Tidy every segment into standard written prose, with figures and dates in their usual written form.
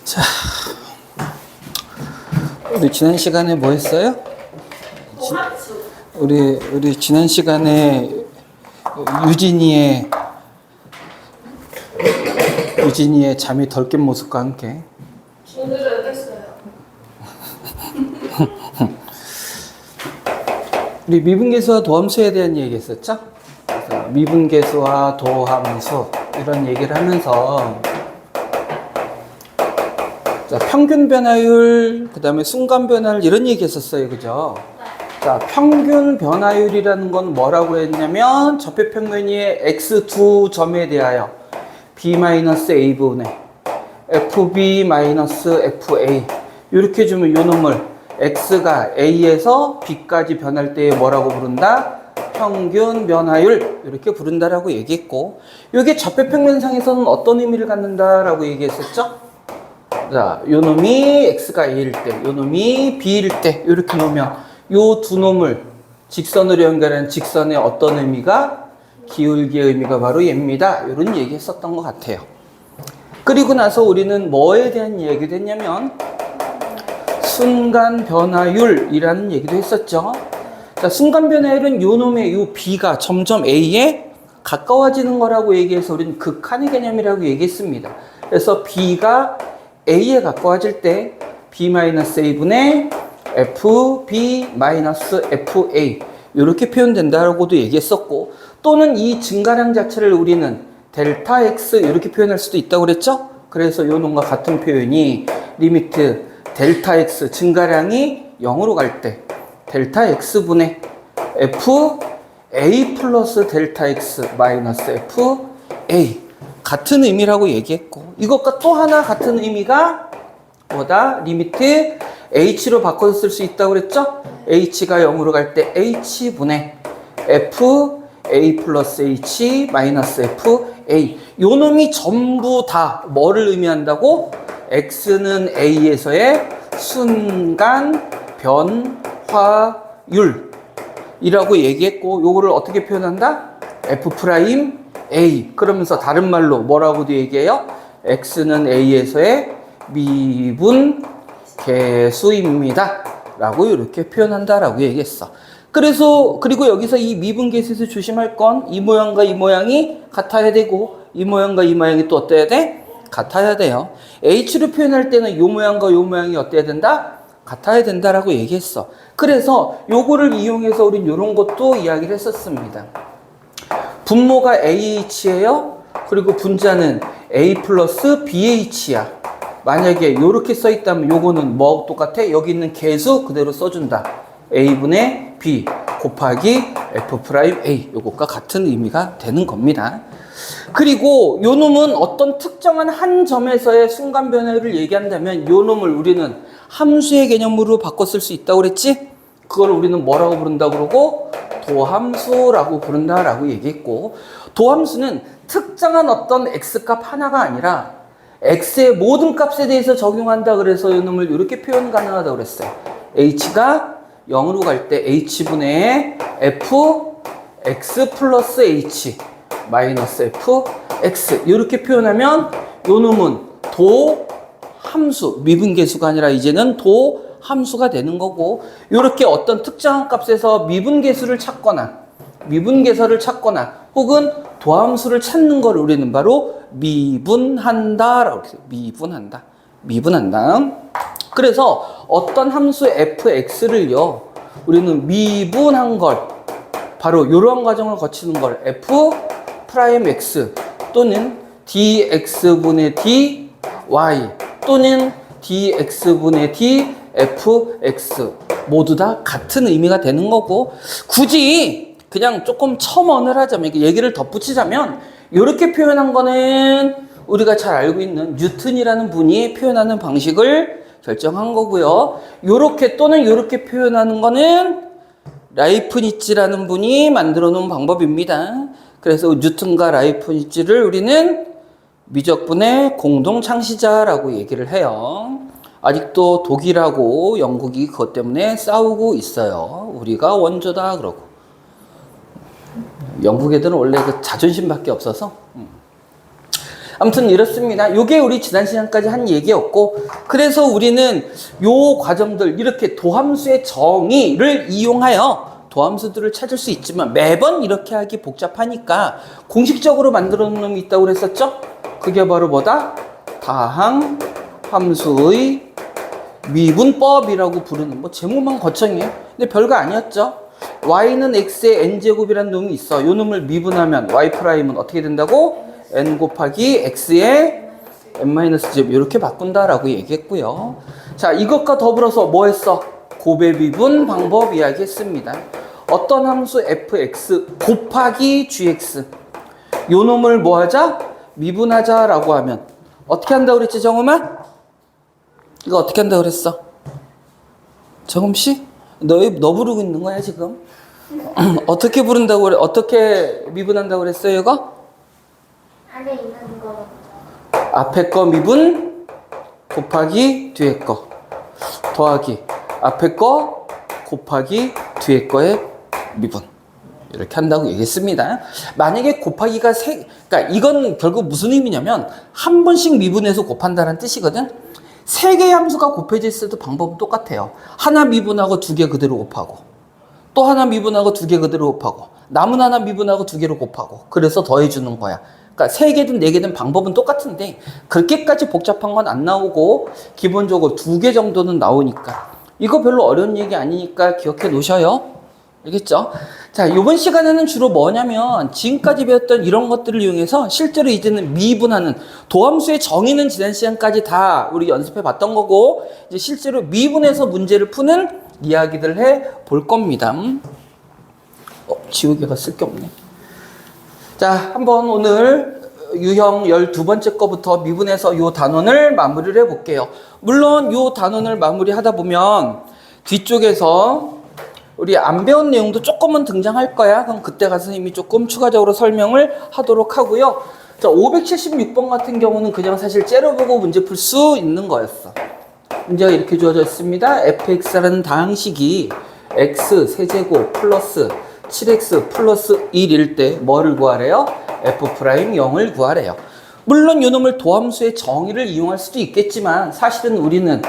자, 우리 지난 시간에 뭐 했어요? 우리 지난 시간에 유진이의 잠이 덜 깬 모습과 함께 오늘은 했어요. 우리 미분계수와 도함수에 대한 얘기 했었죠? 그래서 미분계수와 도함수 이런 얘기를 하면서 자, 평균 변화율, 그 다음에 순간 변화율 이런 얘기 했었어요. 그죠? 자, 평균 변화율이라는 건 뭐라고 했냐면 접해평면의 x 두 점에 대하여 b-a분의 fb-fa 이렇게 주면 요 놈을 x가 a에서 b까지 변할 때 뭐라고 부른다? 평균 변화율 이렇게 부른다라고 얘기했고, 이게 접해평면상에서는 어떤 의미를 갖는다라고 얘기했었죠? 자, 요 놈이 x가 a일 때, 요 놈이 b일 때 이렇게 놓으면 요 두 놈을 직선으로 연결하는 직선의 어떤 의미가? 기울기의 의미가 바로 얘입니다. 이런 얘기 했었던 것 같아요. 그리고 나서 우리는 뭐에 대한 얘기도 했냐면 순간 변화율이라는 얘기도 했었죠. 자, 순간 변화율은 요 놈의 요 b가 점점 a에 가까워지는 거라고 얘기해서 우리는 극한의 개념이라고 얘기했습니다. 그래서 b가 a에 가까워질 때 b-a분의 fb-fa 이렇게 표현된다라고도 얘기했었고, 또는 이 증가량 자체를 우리는 델타 x 이렇게 표현할 수도 있다고 그랬죠? 그래서 요 놈과 같은 표현이 리미트 델타 x 증가량이 0으로 갈 때 델타 x분의 fa 플러스 델타 x 마이너스 fa 같은 의미라고 얘기했고, 이것과 또 하나 같은 의미가 뭐다? 리미트 h로 바꿔서 쓸 수 있다고 그랬죠? h가 0으로 갈 때 h분의 fa 플러스 h 마이너스 fa 요 놈이 전부 다 뭐를 의미한다고? x는 a에서의 순간 변화율이라고 얘기했고, 요거를 어떻게 표현한다? f'(a) 그러면서 다른 말로 뭐라고도 얘기해요? x는 a에서의 미분 계수입니다 라고 이렇게 표현한다라고 얘기했어. 그리고 여기서 이 미분 계수에서 조심할 건 이 모양과 이 모양이 같아야 되고, 이 모양과 이 모양이 또 어때야 돼? 같아야 돼요. h로 표현할 때는 이 모양과 이 모양이 어때야 된다? 같아야 된다라고 얘기했어. 그래서 요거를 이용해서 우린 이런 것도 이야기를 했었습니다. 분모가 ah예요. 그리고 분자는 a 플러스 bh야. 만약에 이렇게 써 있다면 요거는 뭐 똑같아? 여기 있는 계수 그대로 써준다. a분의 b 곱하기 f'(a) 요것과 같은 의미가 되는 겁니다. 그리고 요 놈은 어떤 특정한 한 점에서의 순간 변화를 얘기한다면 요 놈을 우리는 함수의 개념으로 바꿔 쓸 수 있다고 그랬지? 그걸 우리는 뭐라고 부른다고 그러고? 도함수라고 부른다라고 얘기했고, 도함수는 특정한 어떤 x값 하나가 아니라 x의 모든 값에 대해서 적용한다 그래서 이 놈을 이렇게 표현 가능하다고 그랬어요. h가 0으로 갈 때 h분의 fx 플러스 h 마이너스 fx 이렇게 표현하면 이 놈은 도함수, 미분계수가 아니라 이제는 도함수가 되는 거고, 이렇게 어떤 특정한 값에서 미분계수를 찾거나 혹은 도함수를 찾는 걸 우리는 바로 미분한다라고 해요. 미분한다. 그래서 어떤 함수 fx를요, 우리는 미분한 걸 바로 이러한 과정을 거치는 걸 f'x 또는 dx분의 dy 또는 dx분의 dfx 모두 다 같은 의미가 되는 거고, 굳이 그냥 조금 첨언을 하자면, 얘기를 덧붙이자면 이렇게 표현한 거는 우리가 잘 알고 있는 뉴턴이라는 분이 표현하는 방식을 결정한 거고요. 요렇게 또는 요렇게 표현하는 거는 라이프니츠라는 분이 만들어 놓은 방법입니다. 그래서 뉴턴과 라이프니츠를 우리는 미적분의 공동 창시자라고 얘기를 해요. 아직도 독일하고 영국이 그것 때문에 싸우고 있어요. 우리가 원조다 그러고. 영국 애들은 원래 그 자존심밖에 없어서. 아무튼 이렇습니다. 요게 우리 지난 시간까지 한 얘기였고, 그래서 우리는 요 과정들, 이렇게 도함수의 정의를 이용하여 도함수들을 찾을 수 있지만 매번 이렇게 하기 복잡하니까 공식적으로 만들어 놓은 놈이 있다고 그랬었죠? 그게 바로 뭐다? 다항 함수의 미분법이라고 부르는, 뭐 제목만 거창해요. 근데 별거 아니었죠? y는 x의 n제곱이라는 놈이 있어. 요 놈을 미분하면 y'은 어떻게 된다고? n 곱하기 x의 n-제곱 이렇게 바꾼다라고 얘기했고요. 자, 이것과 더불어서 뭐 했어? 곱의 미분 방법 이야기했습니다. 어떤 함수 fx 곱하기 gx 요 놈을 뭐 하자? 미분하자라고 하면 어떻게 한다고 그랬지, 정음아? 이거 어떻게 한다고 그랬어? 정음씨? 너 부르고 있는 거야 지금? 어떻게 부른다고 그래? 어떻게 미분한다고 그랬어요 이거? 안에 있는 거 앞에 거 미분 곱하기 뒤에 거 더하기 앞에 거 곱하기 뒤에 거의 미분 이렇게 한다고 얘기했습니다. 만약에 곱하기가 그러니까 이건 결국 무슨 의미냐면 한 번씩 미분해서 곱한다는 뜻이거든. 세 개의 함수가 곱해질 때도 방법은 똑같아요. 하나 미분하고 두 개 그대로 곱하고 또 하나 미분하고 두 개 그대로 곱하고 남은 하나 미분하고 두 개로 곱하고 그래서 더해주는 거야. 그러니까 세 개든 네 개든 방법은 똑같은데 그렇게까지 복잡한 건 안 나오고 기본적으로 두 개 정도는 나오니까 이거 별로 어려운 얘기 아니니까 기억해 놓으셔요. 알겠죠? 자, 이번 시간에는 주로 뭐냐면 지금까지 배웠던 이런 것들을 이용해서 실제로 이제는 미분하는 도함수의 정의는 지난 시간까지 다 우리 연습해 봤던 거고 이제 실제로 미분해서 문제를 푸는 이야기들 해 볼 겁니다. 지우개가 쓸 게 없네. 자, 한번 오늘 유형 12번째 거부터 미분해서 요 단원을 마무리를 해 볼게요. 물론 요 단원을 마무리 하다 보면 뒤쪽에서 우리 안 배운 내용도 조금은 등장할 거야. 그럼 그때 가서 선생님이 조금 추가적으로 설명을 하도록 하고요. 자, 576번 같은 경우는 그냥 사실 째려보고 문제 풀 수 있는 거였어. 문제가 이렇게 주어져 있습니다. fx라는 다항식이 x 세제곱 플러스 7x 플러스 1일 때 뭐를 구하래요? f'0을 구하래요. 물론 요 놈을 도함수의 정의를 이용할 수도 있겠지만 사실은 우리는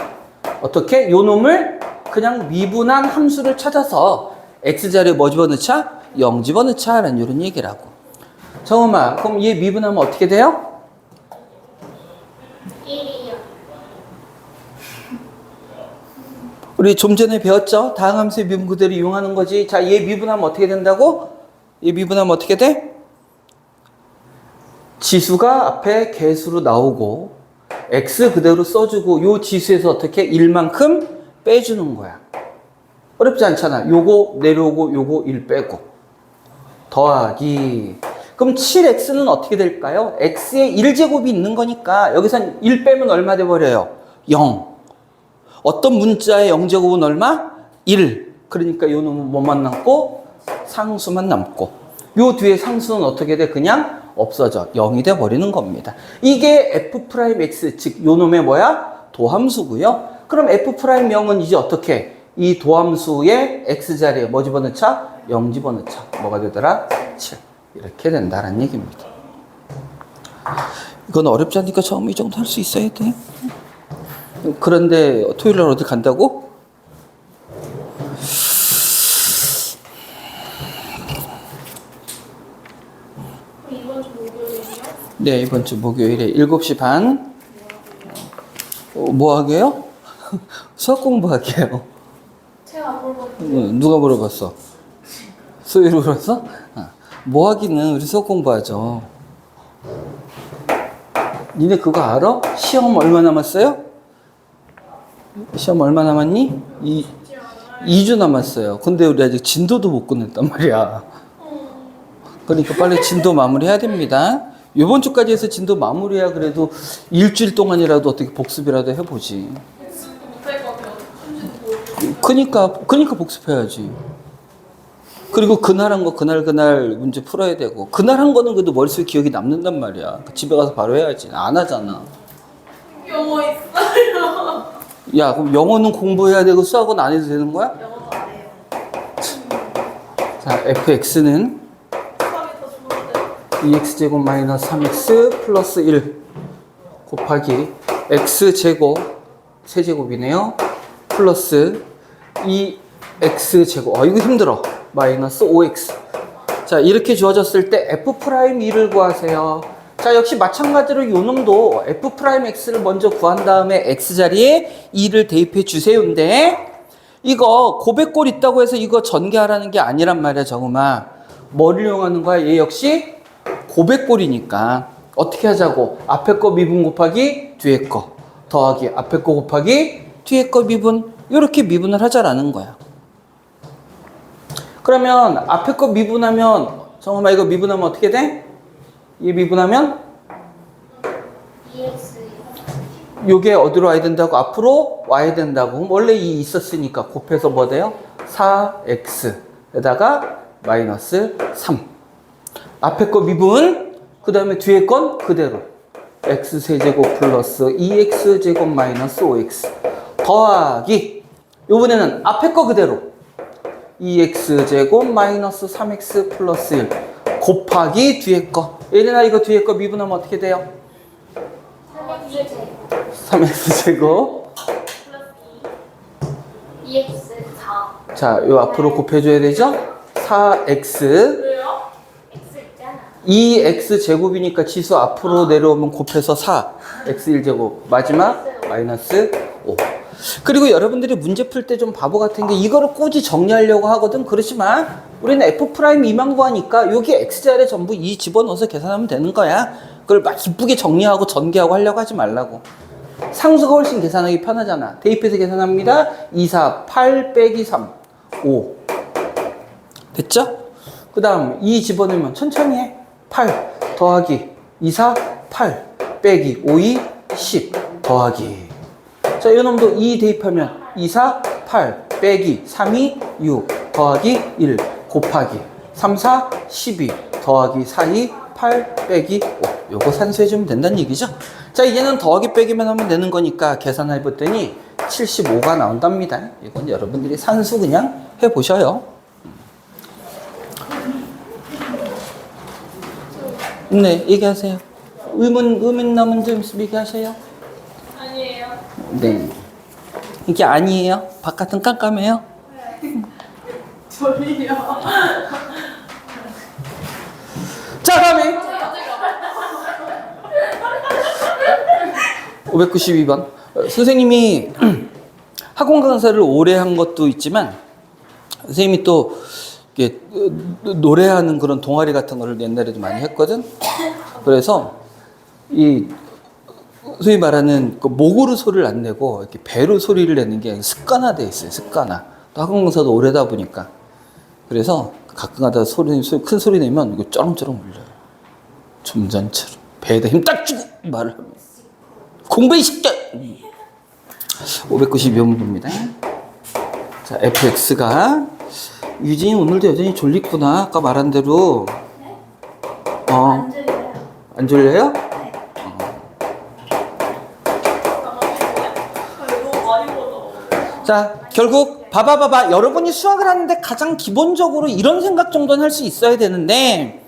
어떻게? 요 놈을 그냥 미분한 함수를 찾아서 x자리에 뭐 집어넣자? 0 집어넣자 라는 이런 얘기라고. 정음아, 그럼 얘 미분하면 어떻게 돼요? 1이요. 우리 좀 전에 배웠죠? 다항함수의 미분 그대로 이용하는 거지. 자, 얘 미분하면 어떻게 된다고? 얘 미분하면 어떻게 돼? 지수가 앞에 개수로 나오고 x 그대로 써주고 요 지수에서 어떻게 1만큼 빼주는 거야. 어렵지 않잖아. 요거 내려오고 요거 1 빼고 더하기. 그럼 7x는 어떻게 될까요? x에 1제곱이 있는 거니까 여기선 1 빼면 얼마 돼버려요? 0. 어떤 문자의 0제곱은 얼마? 1. 그러니까 요 놈은 뭐만 남고? 상수만 남고. 요 뒤에 상수는 어떻게 돼? 그냥 없어져. 0이 돼버리는 겁니다. 이게 f'x, 즉 요 놈의 뭐야? 도함수고요. 그럼 f'0은 이제 어떻게? 이 도함수의 x자리에 뭐 집어넣자? 0 집어넣자. 뭐가 되더라? 7. 이렇게 된다는 얘기입니다. 이건 어렵지 않으니까 처음 이 정도 할 수 있어야 돼. 그런데 토요일 날 어디 간다고? 이번 주 목요일이요? 네, 이번 주 목요일에 7시 반. 뭐 하게요? 수학 공부하게요. 제가 물어봤는데 누가 물어봤어? 소희로 물었어? 뭐 하기는 우리 수학 공부하죠. 니네 그거 알아? 시험 얼마 남았어요? 시험 얼마 남았니? 2주 남았어요. 근데 우리 아직 진도도 못 끝냈단 말이야. 그러니까 빨리 진도 마무리해야 됩니다. 이번 주까지 해서 진도 마무리해야 그래도 일주일 동안이라도 어떻게 복습이라도 해보지. 못할 것 같아요. 그러니까 복습해야지. 그리고 그날 한 거 그날 문제 풀어야 되고 그날 한 거는 그래도 머릿속에 기억이 남는단 말이야. 집에 가서 바로 해야지. 안 하잖아. 영어 있어요. 야, 그럼 영어는 공부해야 되고 수학은 안 해도 되는 거야? 영어도 안 해요. 자, fx는 수학이 더 좋은데. 2x제곱 마이너스 3x 플러스 1 곱하기 x제곱 세제곱이네요. 플러스 2x제곱 이거 힘들어. 마이너스 5x. 자, 이렇게 주어졌을 때 f'2를 구하세요. 자, 역시 마찬가지로 요 놈도 f'x를 먼저 구한 다음에 x자리에 2를 대입해 주세요인데 이거 고백골 있다고 해서 이거 전개하라는 게 아니란 말이야, 정음아. 뭐를 이용하는 거야? 얘 역시 고백골이니까 어떻게 하자고? 앞에 거 미분 곱하기 뒤에 거 더하기 앞에 거 곱하기 뒤에 거 미분, 이렇게 미분을 하자라는 거야. 그러면 앞에 거 미분하면 정엄아 이거 미분하면 어떻게 돼? 얘 미분하면 2x 요게 어디로 와야 된다고? 앞으로 와야 된다고. 원래 이 있었으니까 곱해서 뭐 돼요? 4x에다가 마이너스 3. 앞에 거 미분, 그 다음에 뒤에 건 그대로. x세제곱 플러스 2x제곱 마이너스 5x 더하기 요번에는 앞에 거 그대로 2x제곱 마이너스 3x 플러스 1 곱하기 뒤에 거. 얘네나 이거 뒤에 거 미분하면 어떻게 돼요? 3x제곱 플러스 2x 4 자, 요 앞으로 곱해줘야 되죠? 4x 왜요? x 있잖아 2x제곱이니까 지수 앞으로 내려오면 곱해서 4 x1제곱 마지막 마이너스 5. 그리고 여러분들이 문제 풀 때 좀 바보 같은 게 이거를 꼬지 정리하려고 하거든. 그렇지만 우리는 f'2만 구하니까 여기 x자리에 전부 2 집어넣어서 계산하면 되는 거야. 그걸 막 이쁘게 정리하고 전개하고 하려고 하지 말라고. 상수가 훨씬 계산하기 편하잖아. 대입해서 계산합니다. 2, 4, 8 빼기 3, 5. 됐죠? 그 다음 2 집어넣으면 천천히 해. 8 더하기 2, 4, 8 빼기 5, 2, 10 더하기. 자, 이 놈도 2 대입하면 2, 4, 8 빼기 3, 2, 6 더하기 1 곱하기 3, 4, 12 더하기 4, 2, 8 빼기 5. 요거 산수해주면 된다는 얘기죠. 자, 이제는 더하기 빼기만 하면 되는 거니까 계산해봤더니 75가 나온답니다. 이건 여러분들이 산수 그냥 해보셔요. 네, 얘기하세요. 의문 남은 점 있으면 얘기하세요. 아니에요. 네. 이게 아니에요? 바깥은 깜깜해요? 졸리요. 자, 다음에 592번. 선생님이 학원 강사를 오래 한 것도 있지만 선생님이 또 이게 노래하는 그런 동아리 같은 거를 옛날에도 많이 했거든. 그래서 이 소위 말하는 그 목으로 소리를 안 내고 이렇게 배로 소리를 내는 게 습관화돼 있어요. 습관화. 또 학원 강사도 오래다 보니까. 그래서 가끔가다 큰 소리 내면 이거 쩌렁쩌렁 울려요. 점잔처럼 배에다 힘 딱 주고 말을 하면 공부해 시켜. 592번 봅니다. 자, fx가 유진이 오늘도 여전히 졸리구나. 아까 말한 대로. 안 들려요 안 졸려요? 너무 많이 먹어. 자, 결국 봐봐. 여러분이 수학을 하는데 가장 기본적으로 이런 생각 정도는 할 수 있어야 되는데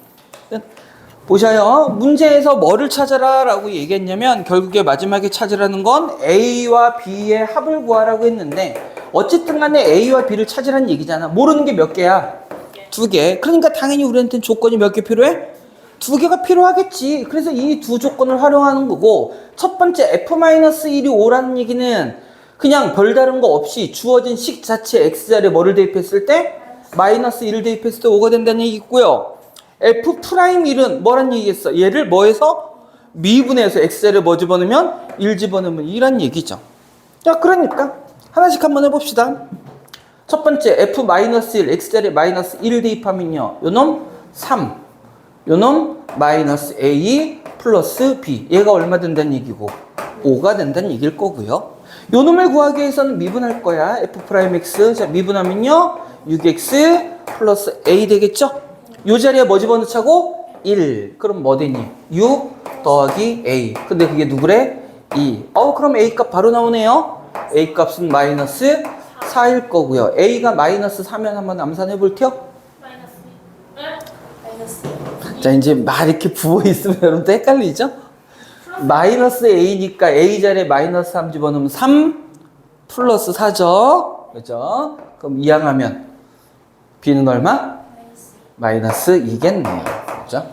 보셔요. 문제에서 뭐를 찾아라 라고 얘기했냐면 결국에 마지막에 찾으라는 건 A와 B의 합을 구하라고 했는데 어쨌든 간에 A와 B를 찾으라는 얘기잖아. 모르는 게 몇 개야? 2개. 그러니까 당연히 우리한테는 조건이 몇 개 필요해? 2개가 필요하겠지. 그래서 이 두 조건을 활용하는 거고 첫 번째 f-1이 5라는 얘기는 그냥 별다른 거 없이 주어진 식 자체 x자리에 뭐를 대입했을 때? 마이너스 1을 대입했을 때 5가 된다는 얘기고요. f'1은 뭐란 얘기겠어? 얘를 뭐해서? 미분해서 x자리에 뭐 집어넣으면? 1 집어넣으면 2란 얘기죠. 자, 그러니까 하나씩 한번 해봅시다. 첫 번째 f-1 x자리에 마이너스 1을 대입하면요. 요놈 3, 요놈 마이너스 a 플러스 b. 얘가 얼마 된다는 얘기고 5가 된다는 얘기일 거고요. 요놈을 구하기 위해서는 미분할 거야. f'(x). 자, 미분하면요. 6x 플러스 a 되겠죠? 요 자리에 뭐 집어넣자고? 1. 그럼 뭐 되니? 6 더하기 a. 근데 그게 누구래? 2. 그럼 a 값 바로 나오네요. a 값은 마이너스 4일 거고요. a가 마이너스 4면 한번 암산해 볼게요. 마이너스. 네? 마이너스. 자, 이제 막 이렇게 부어 있으면 여러분들 헷갈리죠? 마이너스 a니까 a 자리에 마이너스 3 집어넣으면 3 플러스 4죠. 그죠? 그럼 이항하면 b는 얼마? 마이너스 2겠네요. 그죠?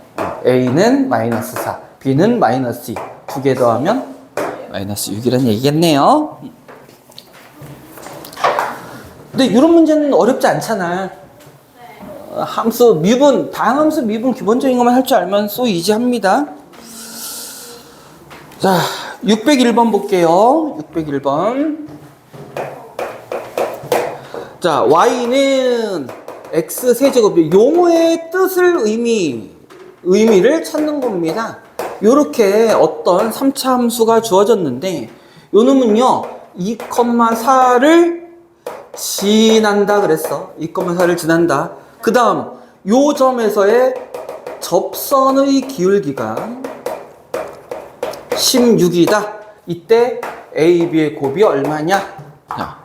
a는 마이너스 4, b는 마이너스 2. 두 개 더하면 마이너스 6이라는 얘기겠네요. 근데 이런 문제는 어렵지 않잖아. 함수 미분, 다항함수 미분 기본적인 것만 할 줄 알면 소 이지합니다. 자, 601번 볼게요. 601번. 자, y는 x 세제곱. 용어의 뜻을 의미를 찾는 겁니다. 요렇게 어떤 3차 함수가 주어졌는데 요 놈은요 2,4를 지난다 그랬어. 2,4를 지난다. 그 다음 요 점에서의 접선의 기울기가 16이다. 이때 A, B의 곱이 얼마냐? 자,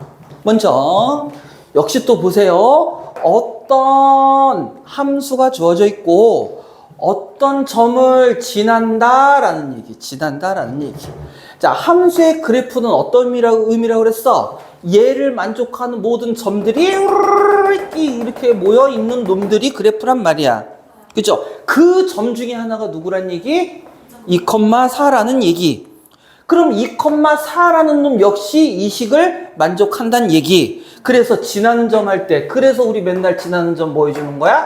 먼저 역시 또 보세요. 어떤 함수가 주어져 있고 어떤 점을 지난다라는 얘기. 지난다라는 얘기. 자, 함수의 그래프는 어떤 의미라고 그랬어? 얘를 만족하는 모든 점들이 이렇게 모여 있는 놈들이 그래프란 말이야. 그죠? 그 점 중에 하나가 누구란 얘기? 2,4라는 얘기. 그럼 2,4라는 놈 역시 이 식을 만족한다는 얘기. 그래서 지나는 점 할 때, 그래서 우리 맨날 지나는 점 뭐 해주는 거야?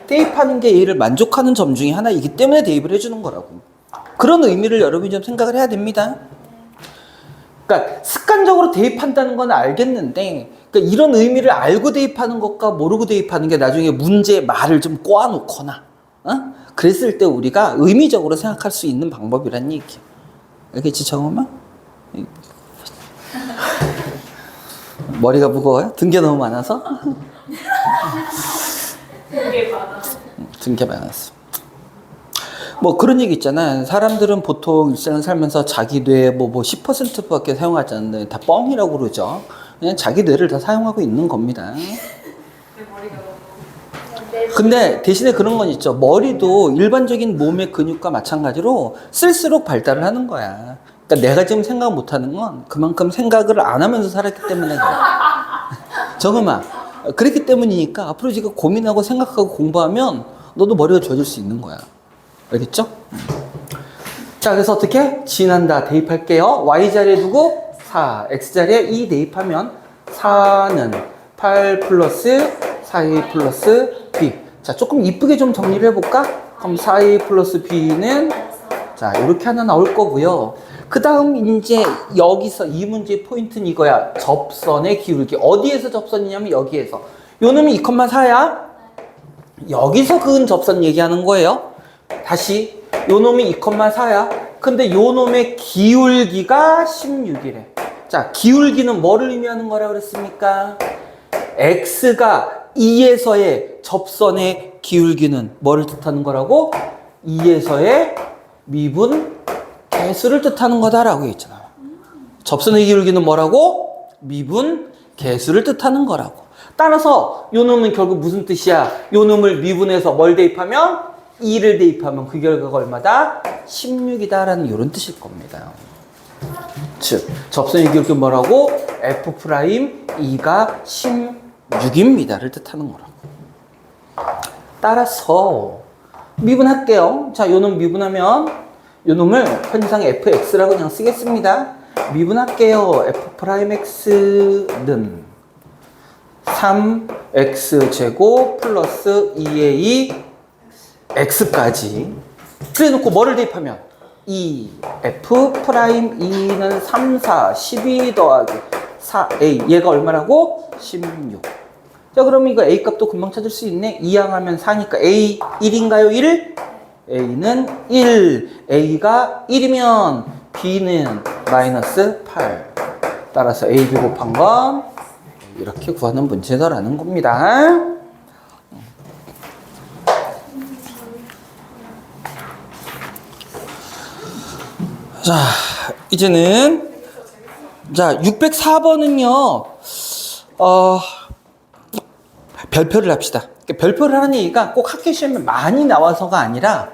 대입하는 게 얘를 만족하는 점 중에 하나이기 때문에 대입을 해주는 거라고. 그런 의미를 여러분이 좀 생각을 해야 됩니다. 그러니까 습관적으로 대입한다는 건 알겠는데, 그러니까 이런 의미를 알고 대입하는 것과 모르고 대입하는 게 나중에 문제 말을 좀 꼬아놓거나, 그랬을 때 우리가 의미적으로 생각할 수 있는 방법이란 얘기야. 알겠지, 정엄아? 머리가 무거워요? 든 게 너무 많아서? 되게 많아. 든 게 많았어. 뭐 그런 얘기 있잖아. 사람들은 보통 일상을 살면서 자기 뇌 뭐 10%밖에 사용하지 않는데 다 뻥이라고 그러죠. 그냥 자기 뇌를 다 사용하고 있는 겁니다. 내 머리가 너무. 근데 대신에 그런 건 있죠. 머리도 일반적인 몸의 근육과 마찬가지로 쓸수록 발달을 하는 거야. 그러니까 내가 지금 생각 못 하는 건 그만큼 생각을 안 하면서 살았기 때문에 그래. 정음아, 그랬기 때문이니까 앞으로 지금 고민하고 생각하고 공부하면 너도 머리가 좋아질 수 있는 거야. 알겠죠? 자, 그래서 어떻게? 지난다 대입할게요. y자리에 두고 4, x자리에 2 대입하면 4는 8 플러스 4a 플러스 b. 자, 조금 이쁘게 좀 정리를 해볼까? 그럼 4a 플러스 b는 자, 이렇게 하나 나올 거고요. 그 다음 이제 여기서 이 문제의 포인트는 이거야. 접선의 기울기. 어디에서 접선이냐면 여기에서. 요 놈이 2,4야. 여기서 그은 접선 얘기하는 거예요. 다시 요 놈이 2,4야. 근데 요 놈의 기울기가 16이래. 자, 기울기는 뭐를 의미하는 거라 그랬습니까? x가 2에서의 접선의 기울기는 뭐를 뜻하는 거라고? 2에서의 미분 개수를 뜻하는 거다라고 했잖아. 접선의 기울기는 뭐라고? 미분 개수를 뜻하는 거라고. 따라서 요 놈은 결국 무슨 뜻이야? 요 놈을 미분해서 뭘 대입하면? 2를 대입하면 그 결과가 얼마다? 16이다라는 이런 뜻일 겁니다. 즉, 접선의 기울기는 뭐라고? F'2가 16입니다를 뜻하는 거라고. 따라서 미분할게요. 자, 요 놈 미분하면 요 놈을 편의상 fx라고 그냥 쓰겠습니다. 미분할게요. f'x는 3x제곱 플러스 2a x까지. 그래 놓고 뭐를 대입하면 2f'2는 3, 4, 12 더하기 4a. 얘가 얼마라고? 16. 자, 그럼 이거 a 값도 금방 찾을 수 있네. 2항하면 4니까 a 1인가요? 1? a는 1. a가 1이면 b는 마이너스 8. 따라서 a, b 곱한 건 이렇게 구하는 문제다라는 겁니다. 자, 이제는 자, 604번은요. 별표를 합시다. 별표를 하는 얘기가 꼭 학교 시험에 많이 나와서가 아니라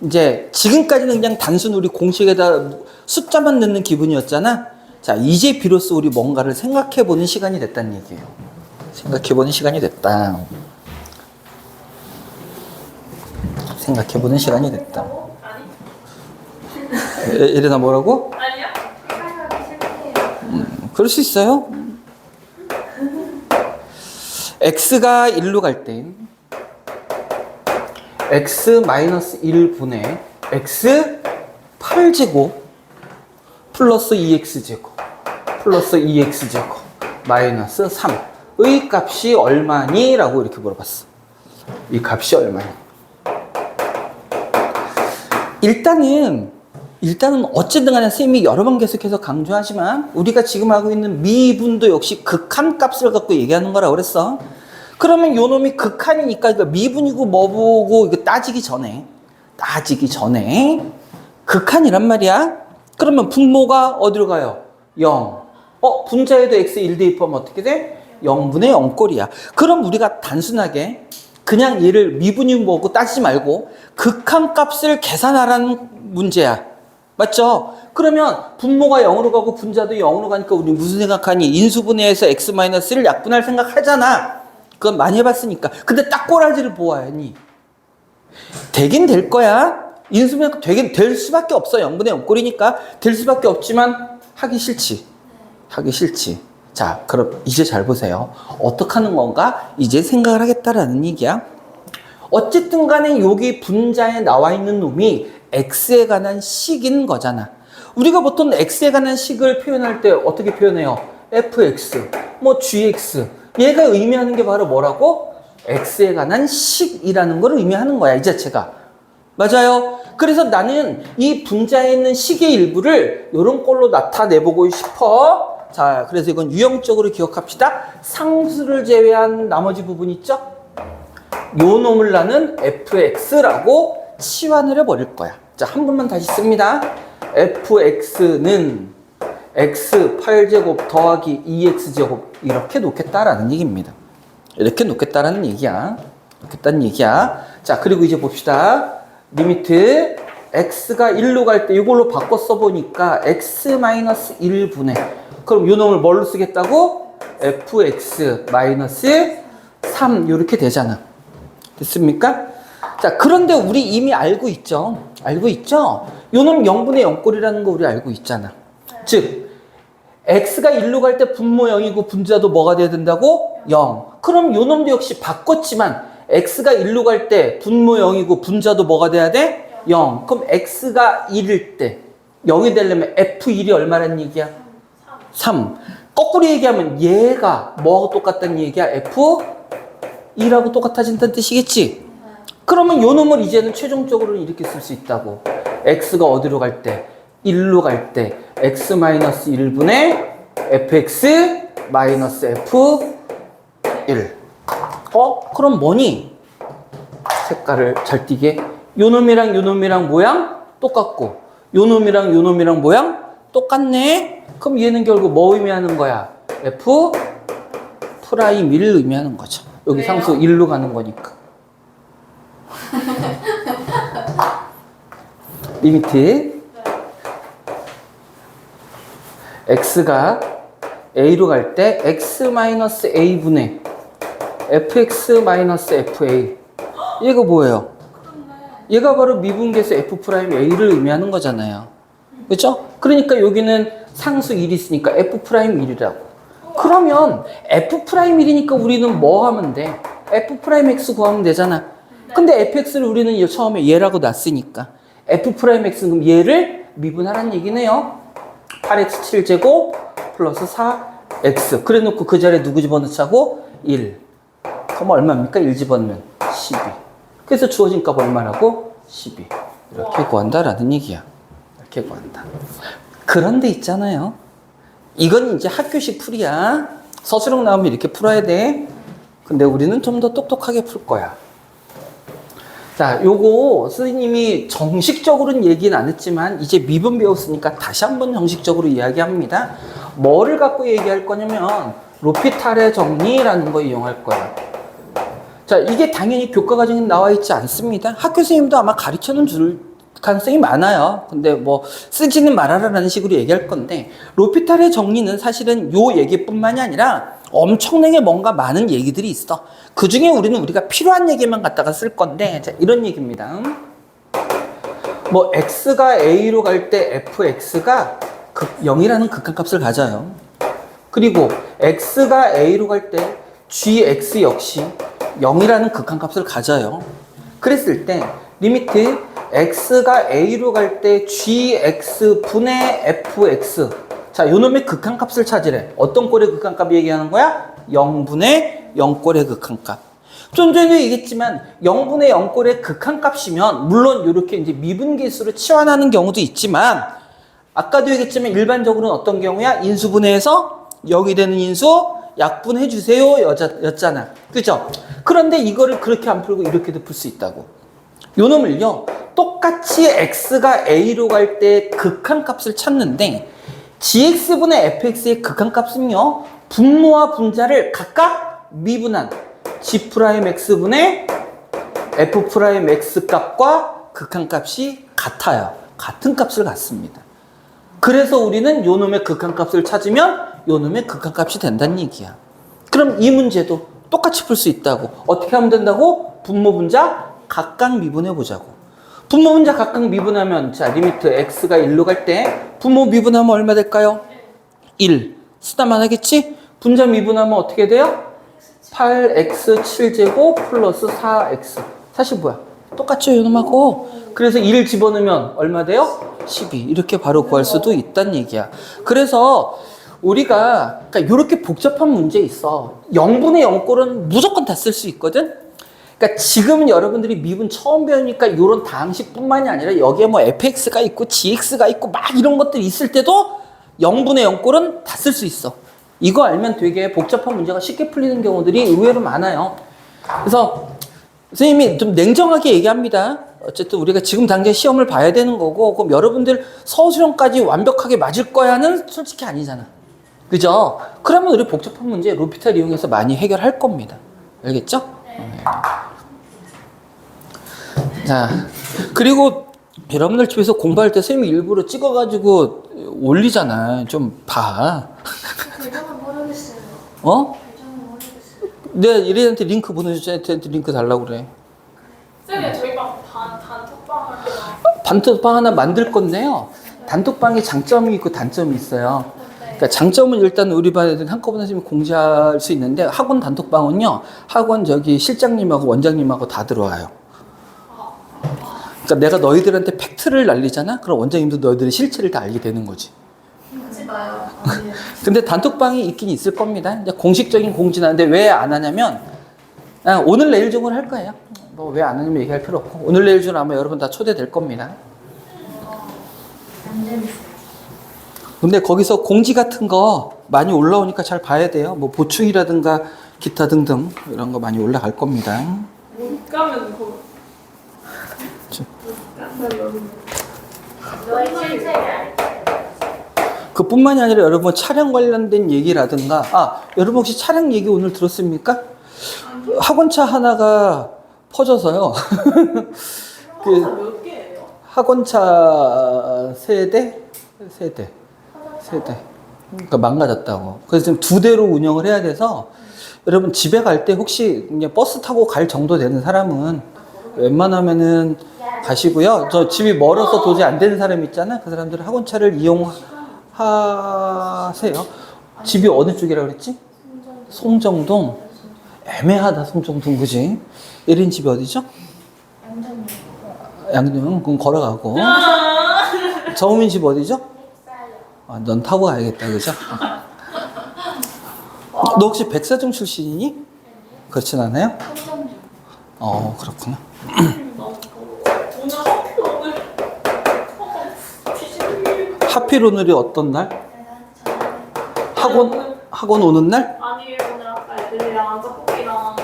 이제 지금까지는 그냥 단순 우리 공식에다 숫자만 넣는 기분이었잖아. 자, 이제 비로소 우리 뭔가를 생각해보는 시간이 됐다는 얘기예요. 생각해보는 시간이 됐다. 생각해보는 시간이 됐다. 아니? 에레나 뭐라고? 아니야? 생각하기 싫대요. 그럴 수 있어요. x가 1로 갈 때 x-1분의 x 8제곱 플러스 2x제곱 플러스 2x제곱 마이너스 3의 값이 얼마니? 라고 이렇게 물어봤어. 이 값이 얼마니? 일단은 어쨌든 간에 선생님이 여러 번 계속해서 강조하지만 우리가 지금 하고 있는 미분도 역시 극한 값을 갖고 얘기하는 거라고 그랬어. 그러면 요 놈이 극한이니까 이거 미분이고 뭐고 이거 따지기 전에 극한이란 말이야. 그러면 분모가 어디로 가요? 0. 분자에도 x 1 대입하면 어떻게 돼? 0분의 0꼴이야. 그럼 우리가 단순하게 그냥 얘를 미분이 뭐고 따지지 말고 극한 값을 계산하라는 문제야. 맞죠? 그러면 분모가 0으로 가고 분자도 0으로 가니까 우리 무슨 생각하니? 인수분해해서 x-를 약분할 생각하잖아. 그건 많이 해봤으니까. 근데 딱 꼬라지를 보아야니. 되긴 될 거야. 인수분해 되긴 될 수밖에 없어. 0분의 0꼴이니까 될 수밖에 없지만 하기 싫지. 자, 그럼 이제 잘 보세요. 어떻게 하는 건가? 이제 생각을 하겠다라는 얘기야. 어쨌든 간에 여기 분자에 나와 있는 놈이 x에 관한 식인 거잖아. 우리가 보통 x에 관한 식을 표현할 때 어떻게 표현해요? fx, 뭐 gx. 얘가 의미하는 게 바로 뭐라고? x에 관한 식이라는 걸 의미하는 거야, 이 자체가. 맞아요. 그래서 나는 이 분자에 있는 식의 일부를 이런 꼴로 나타내보고 싶어. 자, 그래서 이건 유형적으로 기억합시다. 상수를 제외한 나머지 부분 있죠? 요 놈을 나는 fx라고 치환을 해버릴 거야. 자, 한 번만 다시 씁니다. fx는 x 8제곱 더하기 2x제곱 이렇게 놓겠다라는 얘기입니다. 이렇게 놓겠다라는 얘기야. 자, 그리고 이제 봅시다. 리미트 x가 1로 갈 때 이걸로 바꿔 써보니까 x-1분의 그럼 요 놈을 뭘로 쓰겠다고? fx-3 이렇게 되잖아. 됐습니까? 자, 그런데 우리 이미 알고 있죠? 요 놈 0분의 0꼴이라는 거 우리 알고 있잖아. 즉 x가 1로 갈 때 분모 0이고 분자도 뭐가 돼야 된다고? 0. 그럼 요 놈도 역시 바꿨지만 x가 1로 갈 때 분모 0이고 분자도 뭐가 돼야 돼? 0. 그럼 x가 1일 때 0이 되려면 f1이 얼마란 얘기야? 3. 거꾸로 얘기하면 얘가 뭐하고 똑같다는 얘기야? f2라고 똑같아진다는 뜻이겠지? 그러면 요 놈을 이제는 최종적으로는 이렇게 쓸 수 있다고. x가 어디로 갈 때? 1로 갈 때 x-1분의 fx-f1. 그럼 뭐니? 색깔을 잘 띄게. 요 놈이랑 모양 똑같고 요 놈이랑 모양 똑같네. 그럼 얘는 결국 뭐 의미하는 거야? f'1을 의미하는 거죠. 여기 왜요? 상수 1로 가는 거니까. 리미트 x가 a로 갈 때 x-a분의 fx-fa. 얘가 뭐예요? 얘가 바로 미분계수 f'A를 의미하는 거잖아요. 그렇죠? 그러니까 여기는 상수 1이 있으니까 f'A라고. 그러면 f'A니까 우리는 뭐 하면 돼? f'x 구하면 되잖아. 근데 fx를 우리는 처음에 얘라고 놨으니까 f'x는 그럼 얘를 미분하라는 얘기네요. 8x 7제곱 플러스 4x. 그래 놓고 그 자리에 누구 집어넣자고? 1. 그럼 얼마입니까? 1 집어넣으면 12. 그래서 주어진 값 얼마라고? 12. 이렇게 구한다라는 얘기야. 이렇게 구한다. 그런데 있잖아요. 이건 이제 학교식 풀이야. 서술형 나오면 이렇게 풀어야 돼. 근데 우리는 좀 더 똑똑하게 풀 거야. 자, 요거 선생님이 정식적으로는 얘기는 안 했지만 이제 미분 배웠으니까 다시 한번 정식적으로 이야기합니다. 뭐를 갖고 얘기할 거냐면 로피탈의 정리라는 거 이용할 거야. 자, 이게 당연히 교과 과정에 나와 있지 않습니다. 학교 선생님도 아마 가르쳐는 줄 가능성이 많아요. 근데 뭐 쓰지는 말아라라는 식으로 얘기할 건데 로피탈의 정리는 사실은 요 얘기뿐만이 아니라 엄청나게 뭔가 많은 얘기들이 있어. 그 중에 우리가 필요한 얘기만 갖다가 쓸 건데 자, 이런 얘기입니다. 뭐 x가 a로 갈 때 fx가 0이라는 극한값을 가져요. 그리고 x가 a로 갈 때 gx 역시 0이라는 극한값을 가져요. 그랬을 때 리미트 x가 a로 갈 때 gx 분의 fx 자, 요놈의 극한값을 찾으래. 어떤 꼴의 극한값 얘기하는 거야? 0분의 0꼴의 극한값. 좀 전에 얘기했지만 0분의 0꼴의 극한값이면 물론 이렇게 이제 미분계수로 치환하는 경우도 있지만 아까도 얘기했지만 일반적으로는 어떤 경우야? 인수분해해서 0이 되는 인수 약분해 주세요 였잖아. 그죠? 그런데 이거를 그렇게 안 풀고 이렇게도 풀 수 있다고. 요놈을요. 똑같이 x가 a로 갈 때 극한값을 찾는데 gx분의 fx의 극한값은요. 분모와 분자를 각각 미분한 g'x분의 f'x 값과 극한값이 같아요. 같은 값을 갖습니다. 그래서 우리는 요놈의 극한값을 찾으면 요놈의 극한값이 된다는 얘기야. 그럼 이 문제도 똑같이 풀 수 있다고. 어떻게 하면 된다고? 분모 분자 각각 미분해 보자고. 분모 분자 각각 미분하면 자 리미트 x가 1로 갈 때 분모 미분하면 얼마 될까요? 1. 쓰다만 하겠지? 분자 미분하면 어떻게 돼요? 8x 7제곱 플러스 4x. 사실 뭐야? 똑같죠, 요놈하고. 그래서 1 집어넣으면 얼마 돼요? 12. 이렇게 바로 구할 수도 있다는 얘기야. 그래서 우리가 그러니까 이렇게 복잡한 문제 있어. 0분의 0꼴은 무조건 다 쓸 수 있거든. 그러니까 지금은 여러분들이 미분 처음 배우니까 이런 다항식뿐만이 아니라 여기에 뭐 fx가 있고 gx가 있고 막 이런 것들이 있을 때도 0분의 0꼴은 다 쓸 수 있어. 이거 알면 되게 복잡한 문제가 쉽게 풀리는 경우들이 의외로 많아요. 그래서 선생님이 좀 냉정하게 얘기합니다. 어쨌든 우리가 지금 당장 시험을 봐야 되는 거고 그럼 여러분들 서술형까지 완벽하게 맞을 거야는 솔직히 아니잖아. 그죠? 그러면 우리 복잡한 문제 로피탈 이용해서 많이 해결할 겁니다. 알겠죠? 네. 자, 그리고 여러분들 집에서 공부할 때 선생님이 일부러 찍어가지고 올리잖아. 좀 봐. 결정은 모르겠어요. 어? 결정은 모르겠어요. 내가 얘네한테 링크 보내줬잖아. 걔한테 링크 달라고 그래. 쌤이 저희 방 단톡방을 단톡방 하나 만들 건데요. 단톡방에 장점이 있고 단점이 있어요. 그러니까 장점은 일단 우리 반 애들 한꺼번에 선생님이 공지할 수 있는데 학원 단톡방은요. 학원 저기 실장님하고 원장님하고 다 들어와요. 그러니까 내가 너희들한테 팩트를 날리잖아. 그럼 원장님도 너희들의 실체를 다 알게 되는 거지. 하지 마요. 근데 단톡방이 있긴 있을 겁니다. 이제 공식적인 공지는 하는데 왜 안 하냐면 오늘 내일 중으로 할 거예요. 뭐 왜 안 하냐면 얘기할 필요 없고 오늘 내일 중 아마 여러분 다 초대될 겁니다. 안 재밌어요. 근데 거기서 공지 같은 거 많이 올라오니까 잘 봐야 돼요. 뭐 보충이라든가 기타 등등 이런 거 많이 올라갈 겁니다. 못 가면 그거 너의 실체를 알게. 그뿐만이 아니라 여러분 차량 관련된 얘기라든가 여러분 혹시 차량 얘기 오늘 들었습니까? 학원차 하나가 퍼져서요. 그 몇 개예요? 학원차 세대. 그러니까 망가졌다고. 그래서 지금 2대로 운영을 해야 돼서 여러분 집에 갈 때 혹시 그냥 버스 타고 갈 정도 되는 사람은 웬만하면은 가시고요. 저 집이 멀어서 도저히 안 되는 사람 있잖아. 그 사람들은 학원차를 이용하세요. 집이 어느 쪽이라고 그랬지? 송정동. 애매하다, 송정동, 그지? 예린 집이 어디죠? 양정. 그럼 걸어가고. 정우민 집 어디죠? 넌 타고 가야겠다, 그죠? 너 혹시 백사장 출신이니? 그렇진 않아요? 그렇구나. 하필 오늘이 어떤 날? 학원 오는 날? 아니에요. 오늘 아까 애들이랑 떡볶이랑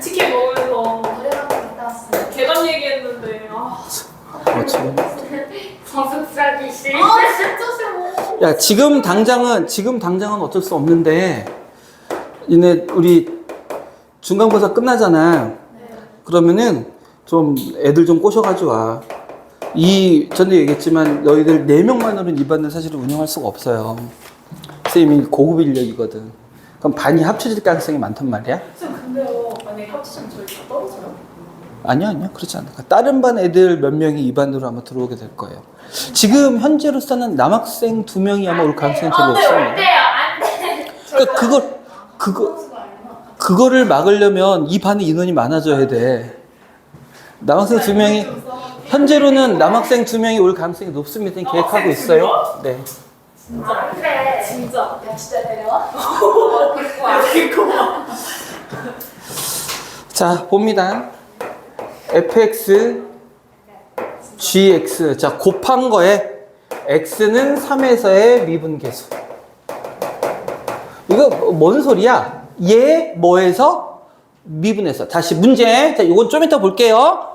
치킨 먹으면서 노래방 갔다 왔어요. 계단 얘기했는데 그렇지. 기숙사기 싫. 진짜 싫어. 야, 지금 당장은 어쩔 수 없는데, 얘네, 우리 중간고사 끝나잖아. 네. 그러면은 좀 애들 좀 꼬셔가지고 와. 전에 얘기했지만 너희들 4명만으로는 이 반을 사실은 운영할 수가 없어요. 선생님이 고급 인력이거든. 그럼 반이 합쳐질 가능성이 많단 말이야. 쌤 근데요 만약에 합치시면 저희 다 떨어져요? 아니야. 그렇지 않아. 다른 반 애들 몇 명이 이 반으로 아마 들어오게 될 거예요. 지금 현재로서는 남학생 2명이 아마 올 가능성이 별로 안돼 없습니다. 안돼요 안돼. 그러니까 그거를 막으려면 이 반에 인원이 많아져야 돼. 남학생 2명이 현재로는 남학생 2명이 올 가능성이 높습니다. 계획하고 있어요. 네. 진짜 그래. 진짜. 야 진짜 내려와? 자, 봅니다. fx, gx. 자, 곱한 거에 x는 3에서의 미분계수. 이거 뭔 소리야? 얘 뭐에서? 미분해서. 다시 문제. 자, 이건 좀 이따 볼게요.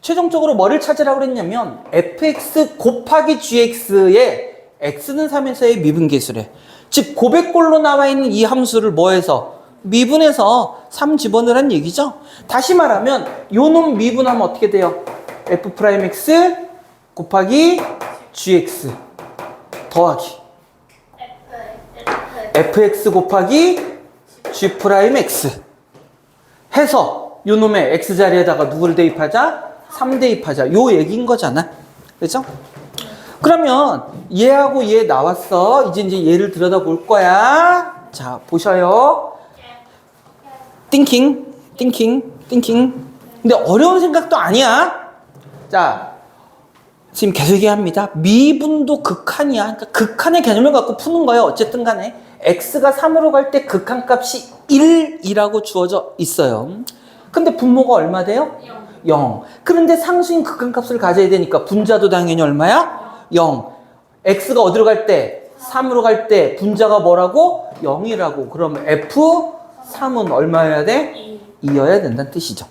최종적으로 뭐를 찾으라고 그랬냐면 fx 곱하기 gx에 x는 3에서의 미분계수래. 즉 고백골로 나와 있는 이 함수를 뭐해서? 미분해서 3 집어넣으란 얘기죠. 다시 말하면 요놈 미분하면 어떻게 돼요? f'x 곱하기 gx 더하기 fx 곱하기 g'x 해서 요놈의 x 자리에다가 누구를 대입하자? 3 대입하자. 요 얘기인 거잖아. 그죠? 그러면 얘하고 얘 나왔어. 이제 얘를 들여다 볼 거야. 자, 보셔요. thinking. 근데 어려운 생각도 아니야. 자, 지금 계속 얘기합니다. 미분도 극한이야. 그러니까 극한의 개념을 갖고 푸는 거예요. 어쨌든 간에. x가 3으로 갈 때 극한값이 1이라고 주어져 있어요. 근데 분모가 얼마 돼요? 0. 그런데 상수인 극한값을 가져야 되니까 분자도 당연히 얼마야? 0. x가 어디로 갈 때? 3으로 갈 때 분자가 뭐라고? 0이라고. 그럼 f3은 얼마여야 돼? 2여야 된다는 뜻이죠.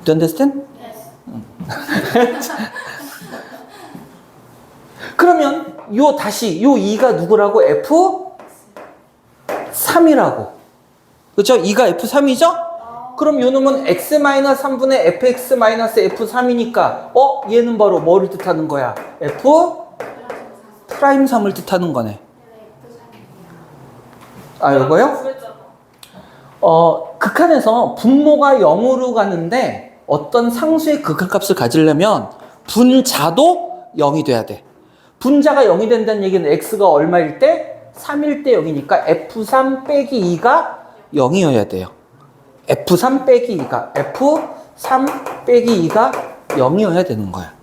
Do you understand? 그러면 다시 요 2가 누구라고? f3이라고. 그렇죠? 2가 f3이죠? 그럼 요 놈은 x-3분의 fx-f3이니까 얘는 바로 뭐를 뜻하는 거야? f'3을 뜻하는 거네. 아, 요거요? 극한에서 분모가 0으로 가는데 어떤 상수의 극한값을 가지려면 분자도 0이 돼야 돼. 분자가 0이 된다는 얘기는 x가 얼마일 때? 3일 때 0이니까 f3 빼기 2가 0이어야 돼요. f3 빼기 2가 f3 빼기 2가 0이어야 되는 거야.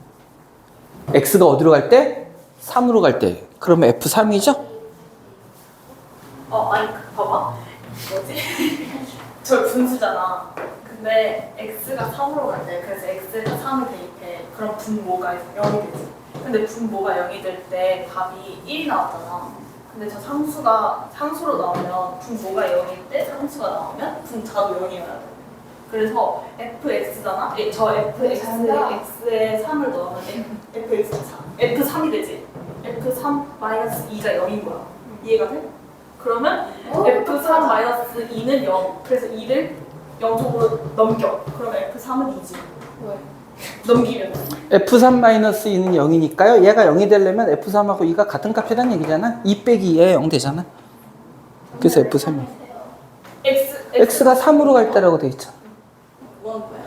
x가 어디로 갈 때? 3으로 갈 때. 그러면 f3이죠? 아니 봐봐. 뭐지? 저 분수잖아. 근데 x가 3으로 간대. 그래서 x가 3을 대입해. 그럼 분모가 0이 되지. 근데 분모가 0이 될 때 답이 1이 나왔잖아. 근데 저 상수로 나오면 분모가 0일 때 상수가 나오면 분자도 0이어야 돼. 그래서 fx잖아. 저 fx에 3을 넣으면 f3이 되지. f3-2가 0인 거야. 이해가 돼? 그러면 f3-2는 0. 그래서 2를 0쪽으로 넘겨. 그러면 f3은 2지. 왜? 넘기면 f3-2는 0이니까요. 얘가 0이 되려면 f3하고 2가 같은 값이라는 얘기잖아. 2 빼기 2에 0 되잖아. 그래서 f3이 x가 3으로 갈 때라고 돼 있잖아. 뭐 하는 거야?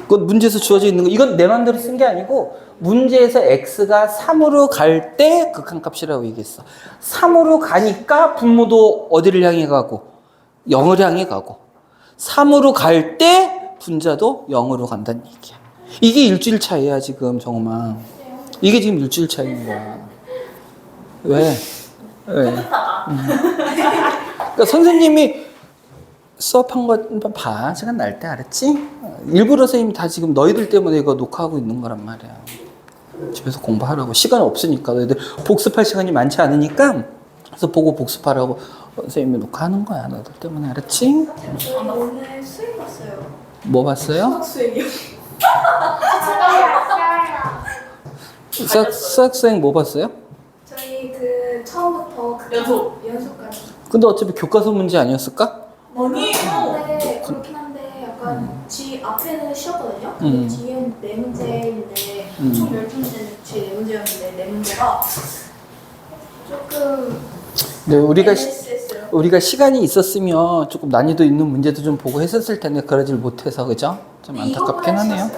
그건 문제에서 주어져 있는 거. 이건 내 맘대로 쓴 게 아니고 문제에서 x가 3으로 갈 때 극한값이라고 얘기했어. 3으로 가니까 분모도 어디를 향해 가고? 0을 향해 가고. 3으로 갈 때 분자도 0으로 간다는 얘기야. 이게 일주일 차이야 지금 정말. 이게 지금 일주일 차이인 거야. 왜? 그러니까 선생님이 수업한 거 봐. 시간 날 때 알았지? 일부러 선생님이 다 지금 너희들 때문에 이거 녹화하고 있는 거란 말이야. 집에서 공부하라고. 시간 없으니까. 너희들 복습할 시간이 많지 않으니까 그래서 보고 복습하라고 선생님이 녹화하는 거야. 너희들 때문에 알았지? 오늘 수행 봤어요. 뭐 봤어요? 수행이요? 수학 수행 뭐 봤어요? 저희 그 처음부터 연속까지. 연속까지. 근데 어차피 교과서 문제 아니었을까? 아니에요. 네. 그 뒤엔 네 문제인데 총 12문제는 제 네 문제였는데 네 문제가 조금 네, 애매했어요. 우리가 시간이 있었으면 조금 난이도 있는 문제도 좀 보고 했었을 텐데 그러질 못해서 그죠? 좀 안타깝긴 하네요.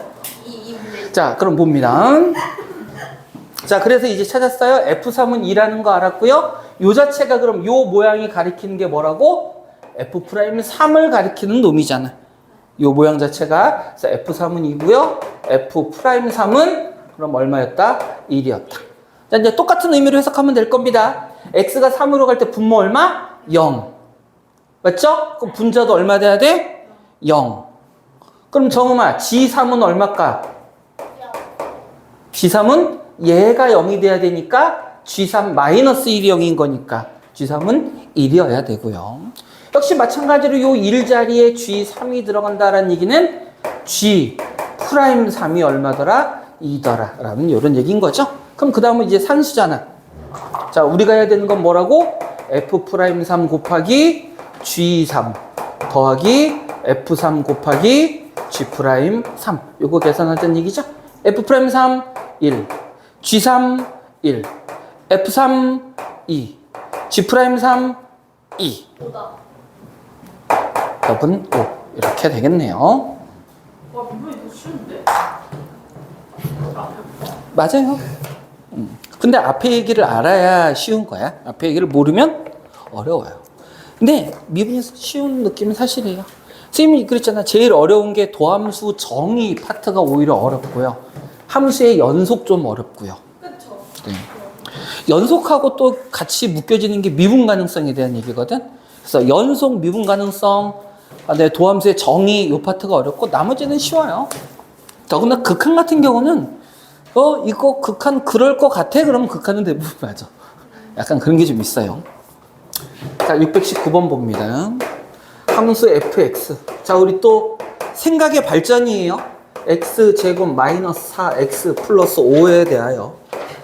이 문제. 자, 그럼 봅니다. 자, 그래서 이제 찾았어요. F3은 2라는 거 알았고요. 요 자체가 그럼 요 모양이 가리키는 게 뭐라고? F'3을 가리키는 놈이잖아. 요 모양 자체가. 그래서 F3은 2고요. F'3은 그럼 얼마였다? 1이었다. 자, 이제 똑같은 의미로 해석하면 될 겁니다. X가 3으로 갈 때 분모 얼마? 0. 맞죠? 그럼 분자도 얼마 돼야 돼? 0. 그럼 정음아, G3은 얼마일까? G3은 얘가 0이 돼야 되니까 G3-1이 0인 거니까 G3은 1이어야 되고요. 역시 마찬가지로 요 1 자리에 G3이 들어간다라는 얘기는 G'3이 얼마더라? 2더라 라는 이런 얘기인 거죠. 그럼 그 다음은 이제 산수잖아. 자, 우리가 해야 되는 건 뭐라고? F'3 곱하기 G3 더하기 F3 곱하기 G'3 요거 계산하자는 얘기죠. F'3 1 G3 1 F3 2 G'3 2 보다. 답은 5 이렇게 되겠네요. 와, 이번에 더 쉬운데? 맞아요. 근데 앞에 얘기를 알아야 쉬운 거야. 앞에 얘기를 모르면 어려워요. 근데 미분에서 쉬운 느낌은 사실이에요. 선생님이 그랬잖아. 제일 어려운 게 도함수 정의 파트가 오히려 어렵고요. 함수의 연속 좀 어렵고요. 그쵸? 네. 연속하고 또 같이 묶여지는 게 미분 가능성에 대한 얘기거든. 그래서 연속 미분 가능성, 네, 도함수의 정의 요 파트가 어렵고 나머지는 쉬워요. 더구나 극한 같은 경우는 이거 극한 그럴 것 같아? 그러면 극한은 대부분 맞아. 약간 그런 게 좀 있어요. 자, 619번 봅니다. 함수 fx. 자, 우리 또 생각의 발전이에요. x제곱 마이너스 4x 플러스 5에 대하여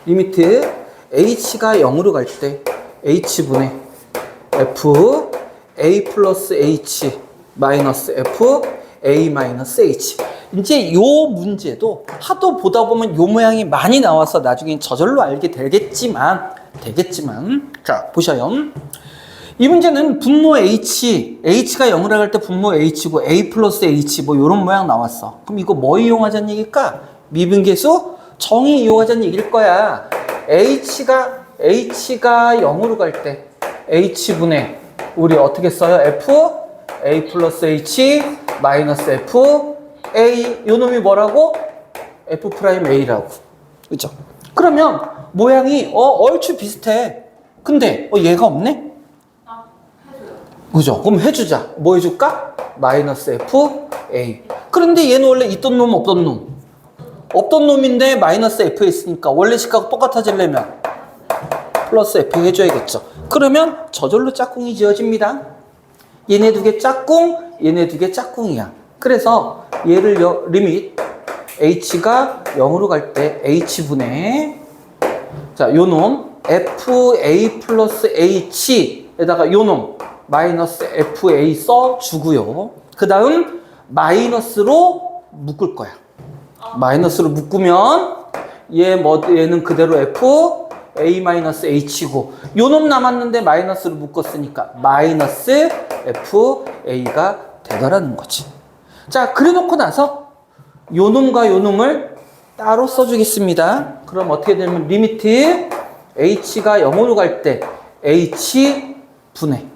리미트 h가 0으로 갈 때 h분의 f a 플러스 h 마이너스 f a 마이너스 h. 이제 요 문제도 하도 보다 보면 요 모양이 많이 나와서 나중에 저절로 알게 되겠지만 자, 보셔요. 이 문제는 분모 h가 0으로 갈 때 분모 h고 a 플러스 h 뭐 요런 모양 나왔어. 그럼 이거 뭐 이용하자는 얘기일까? 미분계수 정의 이용하자는 얘기일 거야. h가 0으로 갈 때 h분의 우리 어떻게 써요? f a 플러스 h 마이너스 f a 요 놈이 뭐라고? F'A라고. 그죠? 그러면 모양이 얼추 비슷해. 근데 얘가 없네? 아, 해줘요. 그죠? 그럼 해주자. 뭐 해줄까? 마이너스 FA. 그런데 얘는 원래 있던 놈 없던 놈? 없던 놈인데 마이너스 F 있으니까 원래 식하고 똑같아지려면 플러스 F 해줘야겠죠. 그러면 저절로 짝꿍이 지어집니다. 얘네 두 개 짝꿍, 얘네 두 개 짝꿍이야. 그래서 얘를 리밋 h가 0으로 갈 때 h분의 자, 요놈 fa 플러스 h에다가 요놈 마이너스 fa 써주고요. 그 다음 마이너스로 묶을 거야. 마이너스로 묶으면 얘는 그대로 f a 마이너스 h고 요놈 남았는데 마이너스로 묶었으니까 마이너스 f a가 되더라는 거지. 자, 그래 놓고 나서 요놈과 요놈을 따로 써주겠습니다. 그럼 어떻게 되면 리미트 h가 0으로 갈 때 h분의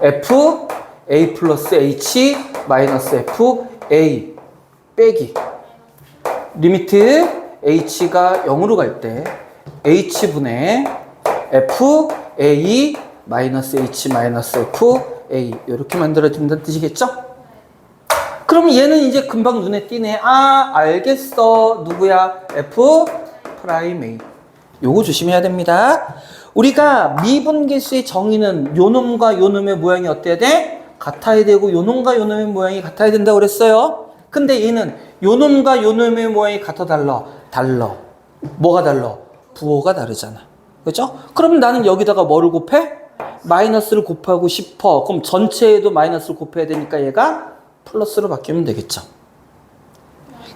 f a 플러스 h 마이너스 f a 빼기 리미트 h가 0으로 갈 때 h분의 f a 마이너스 h 마이너스 f a 이렇게 만들어진다는 뜻이겠죠? 그럼 얘는 이제 금방 눈에 띄네. 아, 알겠어. 누구야? F'A. 요거 조심해야 됩니다. 우리가 미분계수의 정의는 요놈과 요놈의 모양이 어때야 돼? 같아야 되고 요놈과 요놈의 모양이 같아야 된다고 그랬어요. 근데 얘는 요놈과 요놈의 모양이 같아 달라. 뭐가 달라? 부호가 다르잖아. 그죠? 그럼 나는 여기다가 뭐를 곱해? 마이너스를 곱하고 싶어. 그럼 전체에도 마이너스를 곱해야 되니까 얘가 플러스로 바뀌면 되겠죠.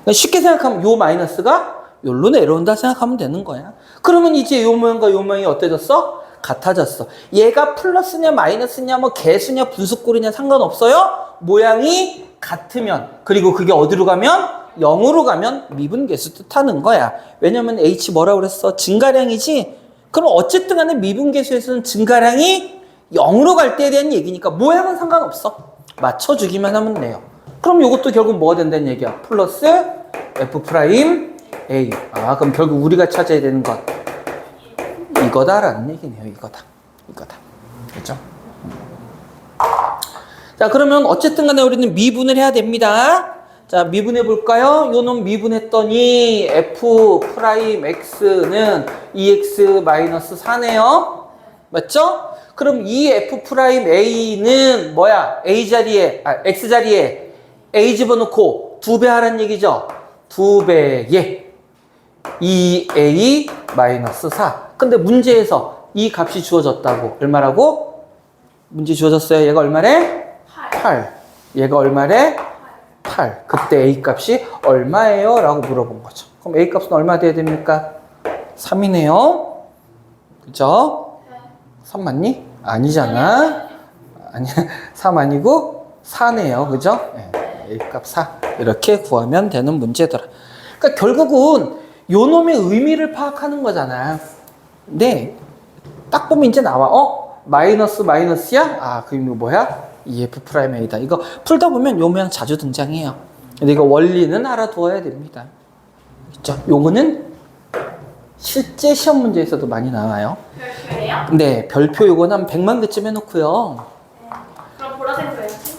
그러니까 쉽게 생각하면 요 마이너스가 요로 내려온다 생각하면 되는 거야. 그러면 이제 요 모양과 요 모양이 어때졌어? 같아졌어. 얘가 플러스냐 마이너스냐 뭐 개수냐 분수꼴이냐 상관없어요. 모양이 같으면, 그리고 그게 어디로 가면? 0으로 가면 미분계수 뜻하는 거야. 왜냐면 H 뭐라고 그랬어? 증가량이지? 그럼 어쨌든 간에 미분계수에서는 증가량이 0으로 갈 때에 대한 얘기니까 모양은 상관없어. 맞춰주기만 하면 돼요. 그럼 이것도 결국 뭐가 된다는 얘기야? 플러스 F 프라임 A. 아, 그럼 결국 우리가 찾아야 되는 건 이거다라는 얘기네요. 이거다. 그렇죠? 자, 그러면 어쨌든 간에 우리는 미분을 해야 됩니다. 자, 미분해 볼까요? 요 놈 미분했더니 F 프라임 X는 2X-4네요. 맞죠? 그럼 이 F 프라임 A는 뭐야? X 자리에 A 집어넣고 2배 하란 얘기죠? 2배에 2A-4. 근데 문제에서 이 값이 주어졌다고. 얼마라고? 문제 주어졌어요. 얘가 얼마래? 8. 얘가 얼마래? 8. 그때 A 값이 얼마예요? 라고 물어본 거죠. 그럼 A 값은 얼마 돼야 됩니까? 3이네요. 그죠? 3 맞니? 아니잖아. 아니야. 3 아니고 4네요. 그죠? 네. A 값 4. 이렇게 구하면 되는 문제더라. 그러니까 결국은 요 놈의 의미를 파악하는 거잖아. 근데 딱 보면 이제 나와. 마이너스야? 아, 그 의미 뭐야? EF 프라임 A다. 이거 풀다 보면 요 모양 자주 등장해요. 근데 이거 원리는 알아두어야 됩니다. 그렇죠? 요거는 실제 시험 문제에서도 많이 나와요. 별표예요? 네, 별표 요거는 한 100만 개쯤 해놓고요. 그럼 보라색으로 해야지.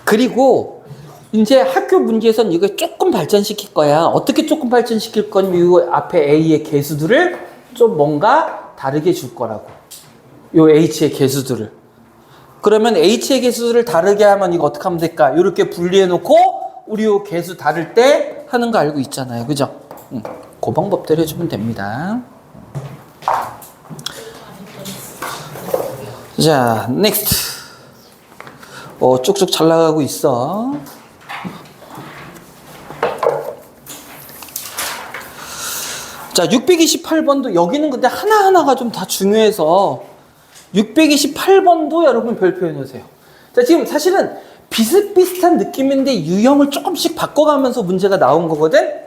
그리고 이제 학교 문제에서는 이거 조금 발전시킬 거야. 어떻게 조금 발전시킬 거냐면 이거 앞에 A의 개수들을 좀 뭔가 다르게 줄 거라고. 요 H의 개수들을. 그러면 H의 개수들을 다르게 하면 이거 어떻게 하면 될까? 이렇게 분리해 놓고 우리 요 개수 다를 때 하는 거 알고 있잖아요. 그죠? 그 방법대로 해주면 됩니다. 자, next. 쭉쭉 잘 나가고 있어. 자, 628번도 여기는 근데 하나하나가 좀 다 중요해서 628번도 여러분 별표해 놓으세요. 자, 지금 사실은 비슷비슷한 느낌인데 유형을 조금씩 바꿔가면서 문제가 나온 거거든?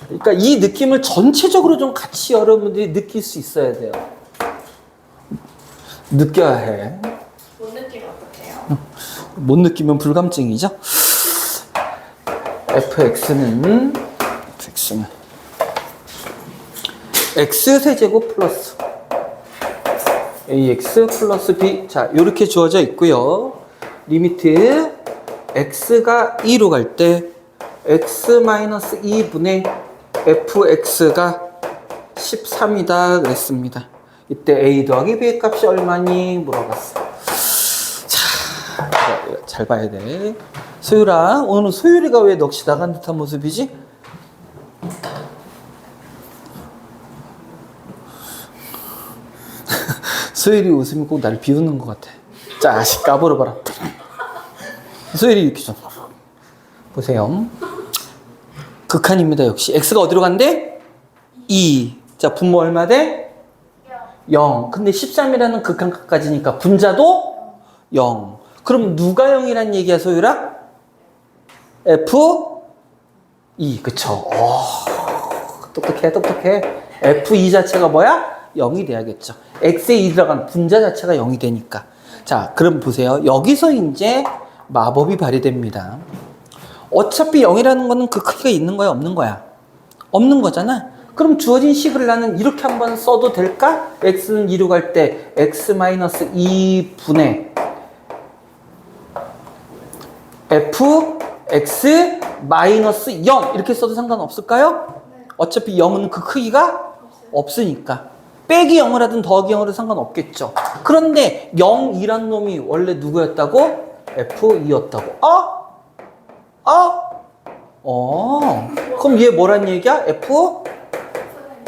그러니까 이 느낌을 전체적으로 좀 같이 여러분들이 느낄 수 있어야 돼요. 느껴야 해. 못 느끼면 어떡해요? 못 느끼면 불감증이죠? fx는 x세제곱 플러스 ax 플러스 b. 자, 이렇게 주어져 있고요. 리미트 x가 2로 갈 때 x-2분의 fx가 13이다 그랬습니다. 이때 a 더하기 b의 값이 얼마니 물어봤어. 자, 이거 잘 봐야 돼. 소율아, 오늘 소율이가 왜 넋이 나간 듯한 모습이지? 소율이 웃으면 꼭 나를 비웃는 것 같아. 자식 까불어봐라. 소율이 이렇게 좀 보세요. 극한입니다. 역시 x가 어디로 간대? 2. 자, 분모 얼마 돼? 0. 근데 13이라는 극한까지니까 분자도 0. 그럼 누가 0이란 얘기야, 소율아? F2. 그쵸? 똑똑해. F2 자체가 뭐야? 0이 돼야겠죠. x에 2 들어간 분자 자체가 0이 되니까. 자, 그럼 보세요. 여기서 이제 마법이 발휘됩니다. 어차피 0이라는 거는 그 크기가 있는 거야, 없는 거야? 없는 거잖아. 그럼 주어진 식을 나는 이렇게 한번 써도 될까? x는 2로 갈 때 x-2분의 fx-0 이렇게 써도 상관없을까요? 어차피 0은 그 크기가 없으니까. 빼기 0을 하든 더하기 0을 하든 상관없겠죠. 그런데 0이란 놈이 원래 누구였다고? F2였다고. 그럼 얘 뭐란 얘기야? F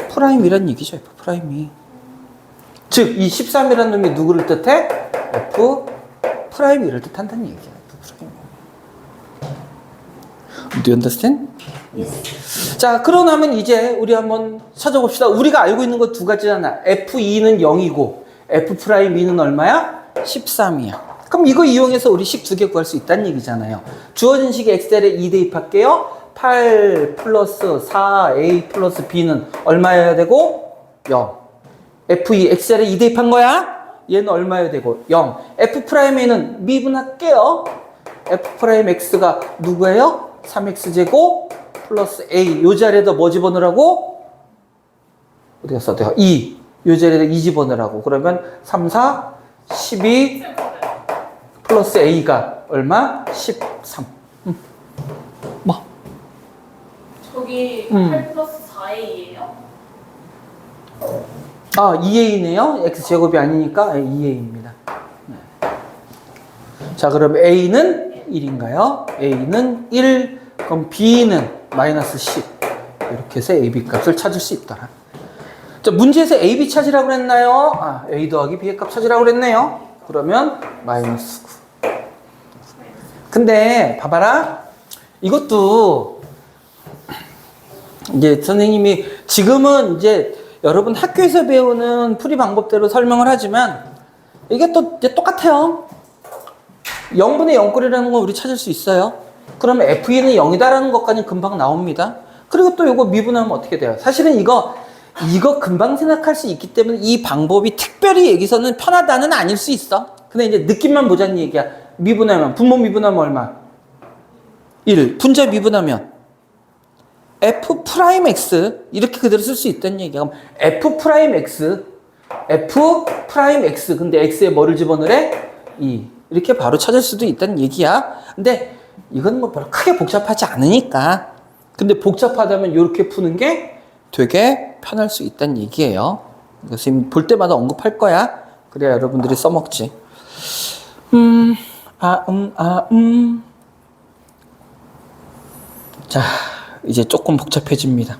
프라임이란 얘기죠. F 프라임이. 즉, 이 13이란 놈이 누구를 뜻해? F 프라임이를 뜻한다는 얘기야. F 프라임. Do you understand? 자, 그러고 나면 이제 우리 한번 찾아봅시다. 우리가 알고 있는 거 두 가지잖아. F2는 0이고 F'2는 얼마야? 13이야. 그럼 이거 이용해서 우리 식 두 개 구할 수 있다는 얘기잖아요. 주어진 식에 x에 2 대입할게요. 8 플러스 4a 플러스 b는 얼마여야 되고? 0. F2 x에 2 대입한 거야? 얘는 얼마여야 되고? 0. F'A는 미분할게요. F'X가 누구예요? 3x제곱 플러스 a. 요 자리에다 뭐 집어넣으라고? 어디 갔어? 2. 요 자리에다 2 집어넣으라고. 그러면 3, 4, 12 플러스 a가 얼마? 13. 뭐? 저기 8 플러스 4A예요? 아, 2a네요. x제곱이 아니니까 2a입니다. 자, 그럼 a는 1인가요? a는 1, 그럼 b는 마이너스 10. 이렇게 해서 a, b 값을 찾을 수 있더라. 자, 문제에서 a, b 찾으라고 그랬나요? 아, a 더하기 b의 값 찾으라고 그랬네요. 그러면 마이너스 9. 근데 봐봐라. 이것도 이제 선생님이 지금은 이제 여러분 학교에서 배우는 풀이 방법대로 설명을 하지만 이게 또 이제 똑같아요. 0분의 0꼴이라는 거 우리 찾을 수 있어요. 그러면 F2는 0이다라는 것까지 금방 나옵니다. 그리고 또 이거 미분하면 어떻게 돼요? 사실은 이거 금방 생각할 수 있기 때문에 이 방법이 특별히 여기서는 편하다는 아닐 수 있어. 근데 이제 느낌만 보자는 얘기야. 미분하면, 분모 미분하면 얼마? 1. 분자 미분하면 F'X 이렇게 그대로 쓸 수 있다는 얘기야. 그럼 F'X 근데 X에 뭐를 집어넣으래? 2. 이렇게 바로 찾을 수도 있다는 얘기야. 근데 이건 뭐 별로 크게 복잡하지 않으니까. 근데 복잡하다면 이렇게 푸는 게 되게 편할 수 있다는 얘기예요. 선생님 볼 때마다 언급할 거야. 그래야 여러분들이 써먹지. 자, 이제 조금 복잡해집니다.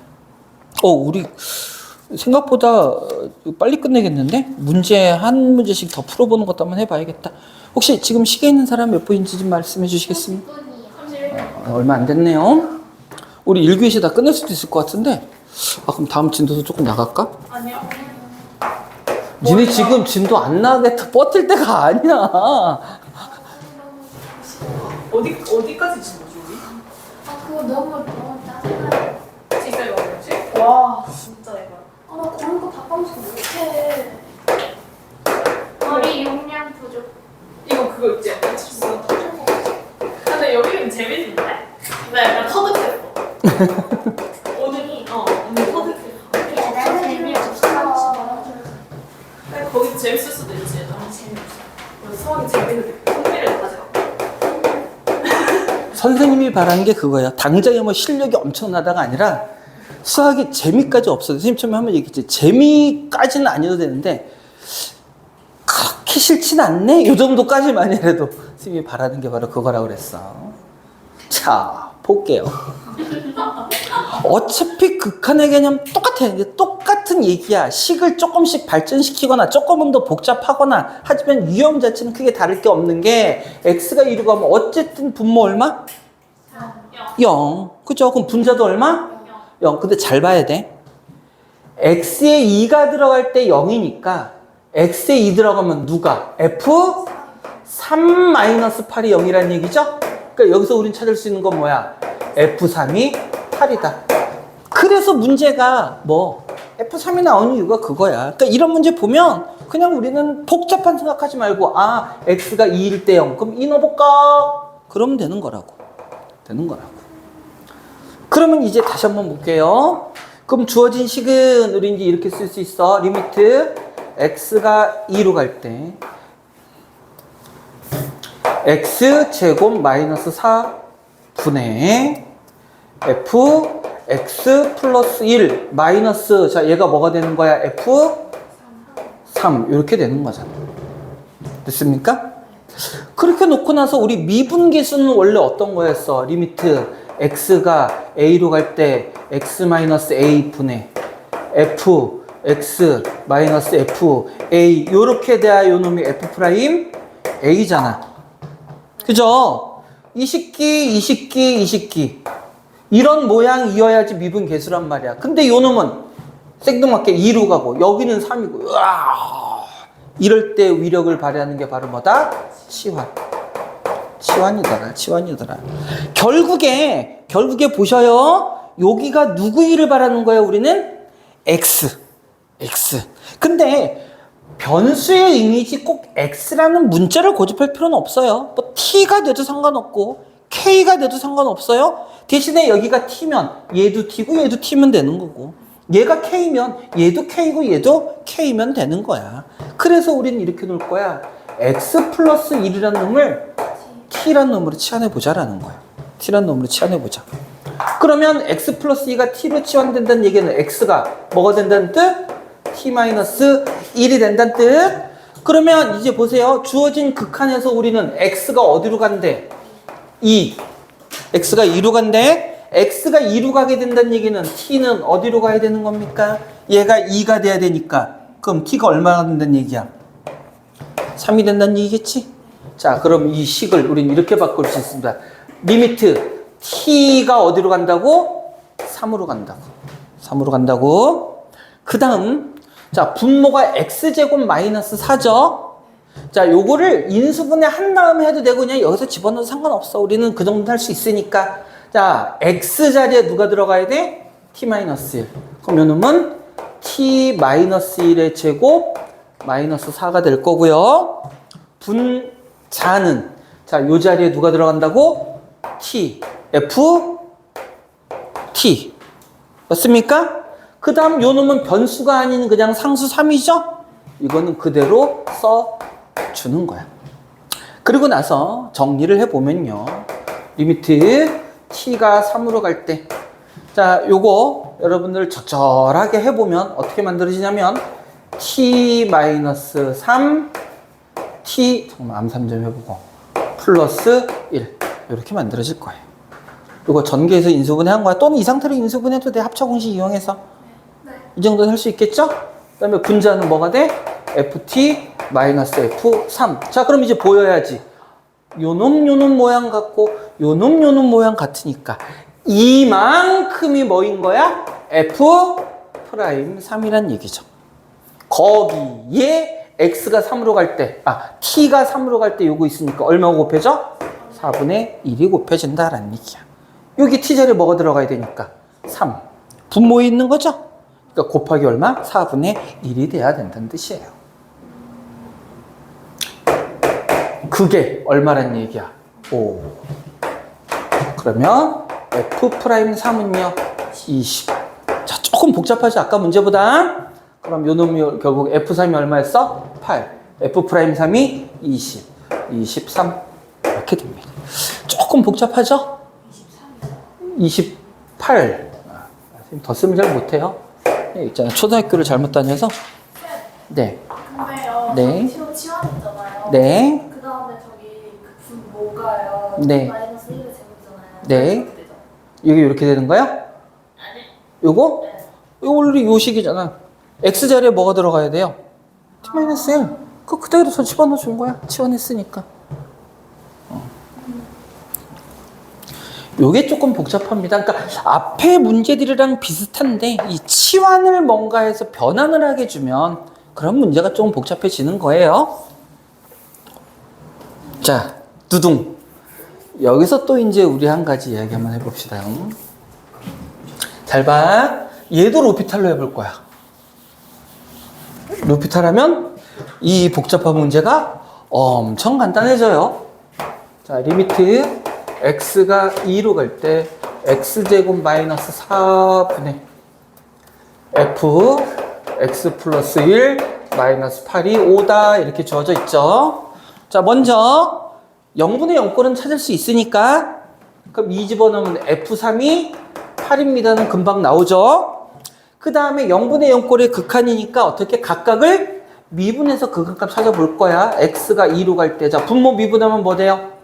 우리 생각보다 빨리 끝내겠는데? 문제 한 문제씩 더 풀어보는 것도 한번 해봐야겠다. 혹시 지금 시계 있는 사람 몇 분인지 좀 말씀해 주시겠습니까? 얼마 안 됐네요. 우리 1교시 다 끝낼 수도 있을 것 같은데. 그럼 다음 진도도 조금 나갈까? 아니요. 니네 지금 진도 안 나가겠다. 버틸 때가 아니야. 어디까지 진도지 우리? 그거 너무 짜증나요. 진짜 이거 뭐지? 와 진짜 이거. 나 그런 거 바꿔서 못해. 머리 용량 부족. 이거 그거 있지? 약간 칩스. 근데 여기는 재밌는데? 나 약간 터득했어. 오늘 오늘 터득했어. 나는 재미없어. 근데 거기서 재밌을 수도 있지. 너무 재밌어. 수학이 재밌는데 흥미를 가져가. 선생님이 바라는 게 그거예요. 당장에 뭐 실력이 엄청나다가 아니라 수학이 재미까지 없어요. 선생님 처음에 한번 얘기했지. 재미까지는 아니어도 되는데 그렇게 싫진 않네? 이 정도까지만 해도 선생님이 바라는 게 바로 그거라고 그랬어. 자, 볼게요. 어차피 극한의 개념 똑같아. 이제 똑같은 얘기야. 식을 조금씩 발전시키거나 조금은 더 복잡하거나 하지만 유형 자체는 크게 다를 게 없는 게 x가 2로 가면 어쨌든 분모 얼마? 0. 그죠? 그럼 분자도 얼마? 0. 근데 잘 봐야 돼. x에 2가 들어갈 때 0이니까 x에 2 들어가면 누가? F3-8이 0이라는 얘기죠? 그러니까 여기서 우린 찾을 수 있는 건 뭐야? F3이 8이다. 그래서 문제가 뭐 F3이 나오는 이유가 그거야. 그러니까 이런 문제 보면 그냥 우리는 복잡한 생각하지 말고 x가 2일 때 0. 그럼 2 넣어볼까? 그러면 되는 거라고. 그러면 이제 다시 한번 볼게요. 그럼 주어진 식은 우리 이제 이렇게 쓸 수 있어. 리미트 x가 2로 갈 때 x제곱 마이너스 4분의 f x 플러스 1 마이너스 자 얘가 뭐가 되는 거야? f3 이렇게 되는 거잖아. 됐습니까? 그렇게 놓고 나서 우리 미분계수는 원래 어떤 거였어? 리미트 x가 a로 갈 때 x 마이너스 a 분의 f x 마이너스 f a 요렇게 돼야 요 놈이 f 프라임 a잖아. 그죠? 이 식기 이런 모양이어야지 미분 계수란 말이야. 근데 요 놈은 생뚱맞게 2로 가고 여기는 3이고 으아! 이럴 때 위력을 발휘하는 게 바로 뭐다? 치환. 치환이더라. 결국에 보셔요. 여기가 누구 일을 바라는 거예요? 우리는 x. 근데 변수의 이미지 꼭 x라는 문자를 고집할 필요는 없어요. 뭐 t가 돼도 상관없고 k가 돼도 상관없어요. 대신에 여기가 t면 얘도 t고 얘도 t면 되는 거고, 얘가 k면 얘도 k고 얘도 k면 되는 거야. 그래서 우리는 이렇게 놓을 거야. x 플러스 1이라는 놈을 t라는 놈으로 치환해보자라는 거야. t라는 놈으로 치환해보자. 그러면 x 플러스 2가 t로 치환된다는 얘기는 x가 뭐가 된다는 뜻? t 마이너스 1이 된다는 뜻. 그러면 이제 보세요. 주어진 극한에서 우리는 x가 어디로 간대? 2. x가 2로 간대. x가 2로 가게 된다는 얘기는 t는 어디로 가야 되는 겁니까? 얘가 2가 돼야 되니까. 그럼 t가 얼마나 된다는 얘기야? 3이 된다는 얘기겠지? 자, 그럼 이 식을 우리는 이렇게 바꿀 수 있습니다. 리미트 t가 어디로 간다고? 3으로 간다고. 3으로 간다고. 그 다음, 자, 분모가 x제곱 마이너스 4죠? 자, 요거를 인수분해 한 다음에 해도 되고 그냥 여기서 집어넣어도 상관없어. 우리는 그 정도 할 수 있으니까. 자, x 자리에 누가 들어가야 돼? t-1. 그럼 요 놈은 t-1의 제곱 마이너스 4가 될 거고요. 분자는, 자, 요 자리에 누가 들어간다고? t, f, t. 맞습니까? 그 다음 요 놈은 변수가 아닌 그냥 상수 3이죠? 이거는 그대로 써주는 거야. 그리고 나서 정리를 해보면요. 리미트 t가 3으로 갈 때, 자, 요거 여러분들 적절하게 해보면 어떻게 만들어지냐면 t-3 t, 잠깐만 암산점 해보고 플러스 1 이렇게 만들어질 거예요. 이거 전개해서 인수분해 한 거야. 또는 이 상태로 인수분해도 돼. 합차공식 이용해서. 네. 이 정도는 할 수 있겠죠? 그 다음에 분자는 뭐가 돼? ft 마이너스 f3. 자, 그럼 이제 보여야지. 요놈 모양 같고 요놈 모양 같으니까 이만큼이 뭐인 거야? f'3이란 얘기죠. 거기에 x가 3으로 갈 때, t가 3으로 갈 때 요거 있으니까 얼마 곱해져? 4분의 1이 곱해진다라는 얘기야. 여기 t 자리에 뭐가 들어가야 되니까? 3. 분모에 있는 거죠? 그러니까 곱하기 얼마? 4분의 1이 돼야 된다는 뜻이에요. 그게 얼마란 얘기야? 5. 그러면 f'3은요? 20. 자, 조금 복잡하지? 아까 문제보다. 그럼 요 놈이 결국 f3이 얼마였어? 8. f'3이 20. 23. 이렇게 됩니다. 조금 복잡하죠? 28. 더 쓰면 잘 못해요. 있잖아. 초등학교를 잘못 다녀서. 네. 근데요. 네. T로 치환했잖아요. 네. 그 다음에 저기 그 분모가요. 네. 마이너스 1의 제곱이잖아요. 네. 어떻게 되죠? 이게 이렇게 되는 거야? 아니. 요거? 네. 이거 원래 요식이잖아. x 자리에 뭐가 들어가야 돼요? t-1. 그대로 저 집어넣어 준 거야. 치환했으니까. 요게 조금 복잡합니다. 그러니까 앞에 문제들이랑 비슷한데 이 치환을 뭔가 해서 변환을 하게 해주면 그런 문제가 조금 복잡해지는 거예요. 자, 두둥. 여기서 또 이제 우리 한 가지 이야기 한번 해봅시다. 잘 봐. 얘도 로피탈로 해볼 거야. 로피탈 하면 이 복잡한 문제가 엄청 간단해져요. 자, 리미트 x가 2로 갈 때 x제곱 마이너스 4분의 f x 플러스 1 마이너스 8이 5다 이렇게 주어져 있죠. 자, 먼저 0분의 0꼴은 찾을 수 있으니까 그럼 2 집어넣으면 f3이 8입니다는 금방 나오죠. 그 다음에 0분의 0꼴의 극한이니까 어떻게 각각을 미분해서 그 극값 찾아볼 거야. x가 2로 갈 때. 자, 분모 미분하면 뭐 돼요?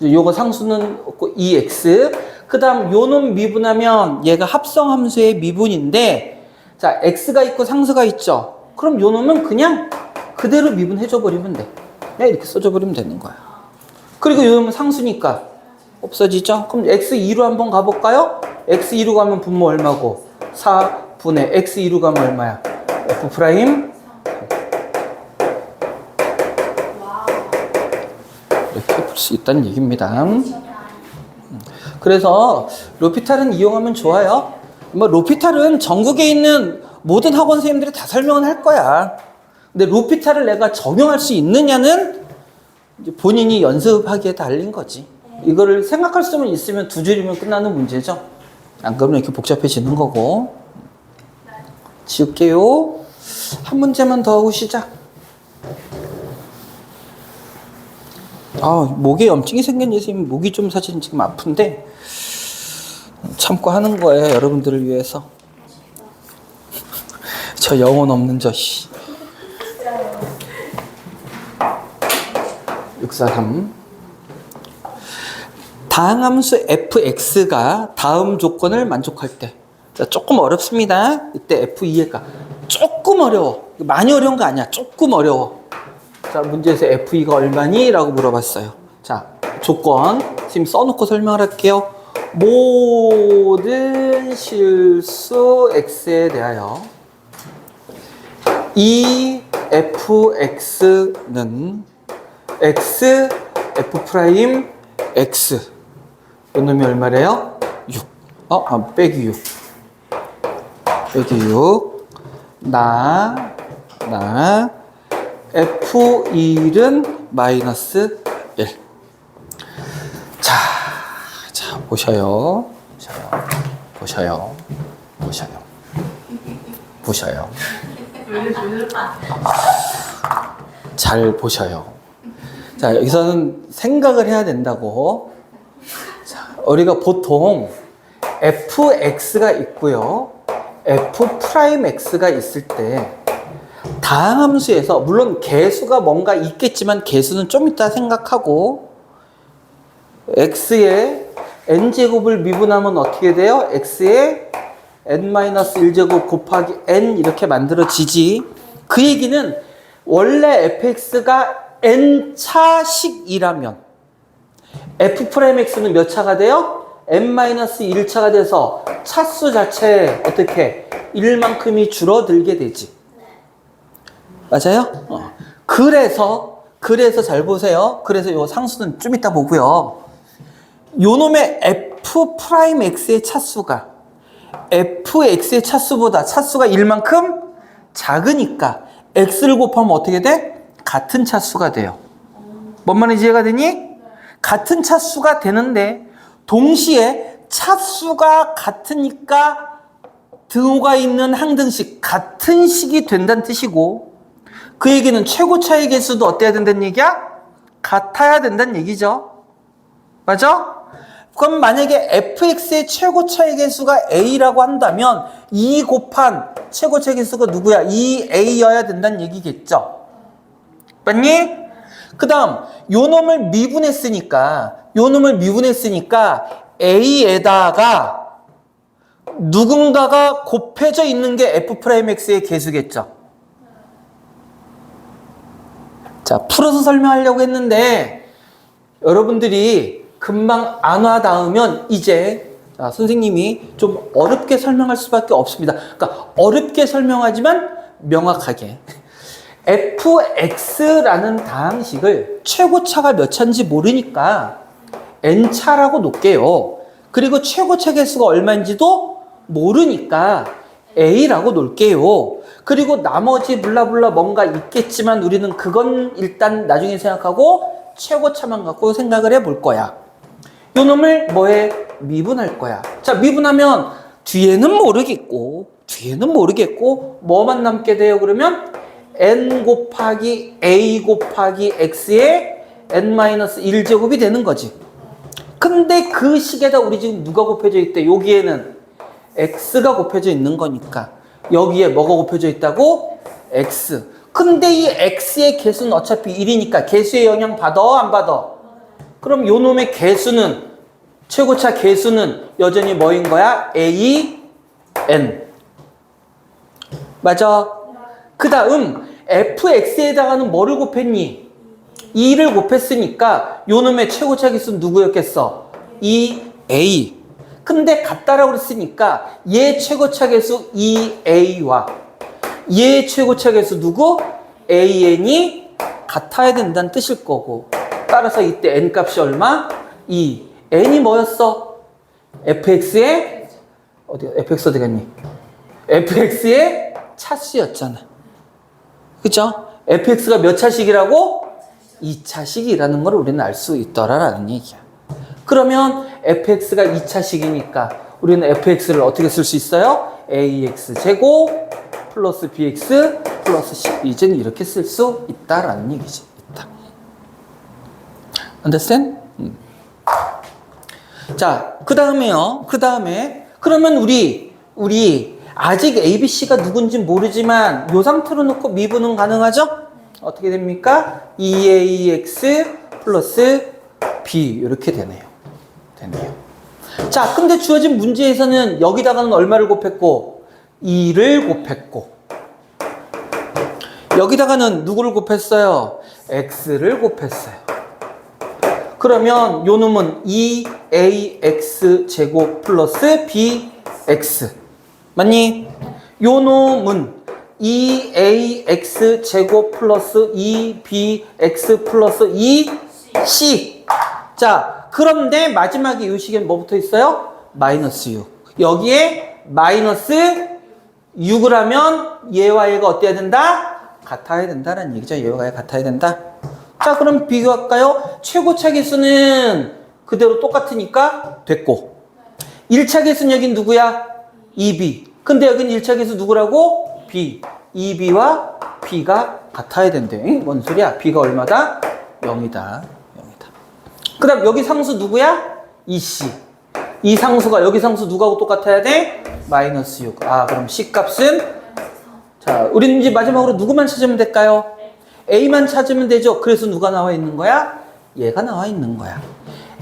요거 상수는 없고 2x. 그 다음 요놈 미분하면 얘가 합성함수의 미분인데, 자, x가 있고 상수가 있죠. 그럼 요놈은 그냥 그대로 미분해줘 버리면 돼. 그냥 이렇게 써줘 버리면 되는 거야. 그리고 요놈은 상수니까 없어지죠? 그럼 x2로 한번 가볼까요? x2로 가면 분모 얼마고? 4분의 x2로 가면 얼마야? f 프라임 와. 이렇게 풀 수 있다는 얘기입니다. 그래서 로피탈은 이용하면 좋아요. 뭐 로피탈은 전국에 있는 모든 학원 선생님들이 다 설명은 할 거야. 근데 로피탈을 내가 적용할 수 있느냐는 이제 본인이 연습하기에 달린 거지. 이거를 생각할 수만 있으면 두 줄이면 끝나는 문제죠. 안 그러면 이렇게 복잡해지는 거고. 지울게요. 한 문제만 더 하고 시작. 목에 염증이 생긴 예수님, 목이 좀 사실 지금 아픈데 참고 하는 거예요, 여러분들을 위해서. 저 영혼 없는 저 씨. 643. 다항함수 fx가 다음 조건을 만족할 때. 자, 조금 어렵습니다. 이때 f2의 값. 조금 어려워. 많이 어려운 거 아니야. 조금 어려워. 자, 문제에서 f2가 얼마니? 라고 물어봤어요. 자, 조건 지금 써놓고 설명을 할게요. 모든 실수 x에 대하여 이 fx는 x f 프라임 x 이놈이 얼마래요? 6. 빼기 6. 빼기 6. 나 f1은 마이너스 1. 자, 보셔요. 잘 보셔요. 자, 여기서는 생각을 해야 된다고. 자, 우리가 보통 fx가 있고요. f 프라임 x가 있을 때 다항함수에서 물론 개수가 뭔가 있겠지만 개수는 좀 이따 생각하고 x의 n제곱을 미분하면 어떻게 돼요? x의 n-1제곱 곱하기 n 이렇게 만들어지지. 그 얘기는 원래 fx가 n차식이라면 f 프라임 x는 몇 차가 돼요? n-1차가 돼서 차수 자체에 어떻게 1만큼이 줄어들게 되지. 맞아요? 그래서 잘 보세요. 그래서 요 상수는 좀 이따 보고요. 요 놈의 f 프라임 x의 차수가 fx의 차수보다 차수가 1만큼 작으니까 x를 곱하면 어떻게 돼? 같은 차수가 돼요. 뭔 말인지 이해가 되니? 같은 차수가 되는데 동시에 차수가 같으니까 등호가 있는 항등식 같은 식이 된다는 뜻이고 그 얘기는 최고차의 개수도 어때야 된다는 얘기야? 같아야 된다는 얘기죠. 맞아? 그럼 만약에 fx의 최고차의 개수가 a라고 한다면 2 곱한 최고차의 개수가 누구야? 2a여야 된다는 얘기겠죠. 맞니? 그 다음 요 놈을 미분했으니까 a에다가 누군가가 곱해져 있는 게 f'x의 개수겠죠. 자, 풀어서 설명하려고 했는데 여러분들이 금방 안 와닿으면 이제 선생님이 좀 어렵게 설명할 수밖에 없습니다. 그러니까 어렵게 설명하지만 명확하게. fx라는 다항식을 최고차가 몇 차인지 모르니까 n차라고 놓을게요. 그리고 최고차 개수가 얼마인지도 모르니까 a라고 놓을게요. 그리고 나머지 블라블라 뭔가 있겠지만 우리는 그건 일단 나중에 생각하고 최고차만 갖고 생각을 해볼 거야. 요 놈을 뭐에? 미분할 거야. 자, 미분하면 뒤에는 모르겠고 뭐만 남게 돼요? 그러면 n 곱하기 a 곱하기 x의 n-1제곱이 되는 거지. 근데 그 식에다 우리 지금 누가 곱해져 있대? 여기에는 x가 곱해져 있는 거니까 여기에 뭐가 곱해져 있다고? x. 근데 이 x의 개수는 어차피 1이니까 개수의 영향 받아? 안 받아? 그럼 요 놈의 개수는 최고차 개수는 여전히 뭐인 거야? a, n. 맞아? 그 다음 fx에다가는 뭐를 곱했니? 2를 곱했으니까 요 놈의 최고차 개수는 누구였겠어? 2a. 근데 같다라고 그랬으니까 얘 최고차계수 2a와 얘 최고차계수 누구? an이 같아야 된다는 뜻일 거고, 따라서 이때 n 값이 얼마? 2. n이 뭐였어? fx의 fx 어디 갔니? fx의 차수였잖아. 그죠? fx가 몇 차식이라고? 2차식이라는 걸 우리는 알 수 있더라라는 얘기야. 그러면 fx가 2차식이니까 우리는 fx를 어떻게 쓸 수 있어요? ax 제곱 플러스 bx 플러스 c. 이제는 이렇게 쓸 수 있다라는 얘기지. 있다. Understand? 자, 그 다음에요. 그 다음에 그러면 우리 아직 ABC가 누군지 모르지만 이 상태로 놓고 미분은 가능하죠? 어떻게 됩니까? 2AX 플러스 B 이렇게 되네요. 자, 근데 주어진 문제에서는 여기다가는 얼마를 곱했고 2를 곱했고 여기다가는 누구를 곱했어요? X를 곱했어요. 그러면 요 놈은 2AX 제곱 플러스 BX 맞니? 요 놈은 2AX 제곱 플러스 2BX 플러스 2C. 자, 그런데 마지막에 요 식에 뭐 붙어 있어요? 마이너스 6. 여기에 마이너스 6을 하면 얘와 얘가 어때야 된다? 같아야 된다는 얘기죠. 얘와 얘가 같아야 된다. 자, 그럼 비교할까요? 최고차 계수는 그대로 똑같으니까 됐고 1차 계수는 여긴 누구야? 2B. 근데 여긴 1차 계수 누구라고? B. 2B와 B가 같아야 된대. 뭔 소리야? B가 얼마다? 0이다. 그 다음 여기 상수 누구야? 2C. 이 상수가 여기 상수 누구하고 똑같아야 돼? 마이너스 6. 아, 그럼 C 값은? 자, 우리는 이제 마지막으로 누구만 찾으면 될까요? A만 찾으면 되죠. 그래서 누가 나와 있는 거야? 얘가 나와 있는 거야.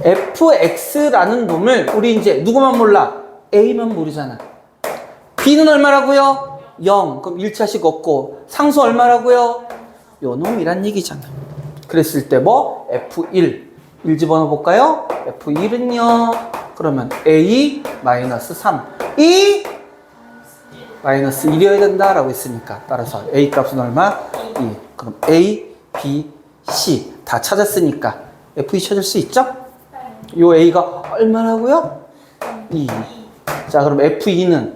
fx라는 놈을 우리 이제 누구만 몰라? A만 모르잖아. B는 얼마라고요? 0. 그럼 1차식 없고 상수 얼마라고요? 요 놈이란 얘기잖아. 그랬을 때 뭐? F1. 1 집어넣어 볼까요? F1은요. 그러면 A 마이너스 3. 이 마이너스 1이어야 된다라고 했으니까 따라서 A 값은 얼마? 2. 그럼 A, B, C 다 찾았으니까 F2 찾을 수 있죠? 요 A가 얼마라고요? 2. 자, 그럼 F2는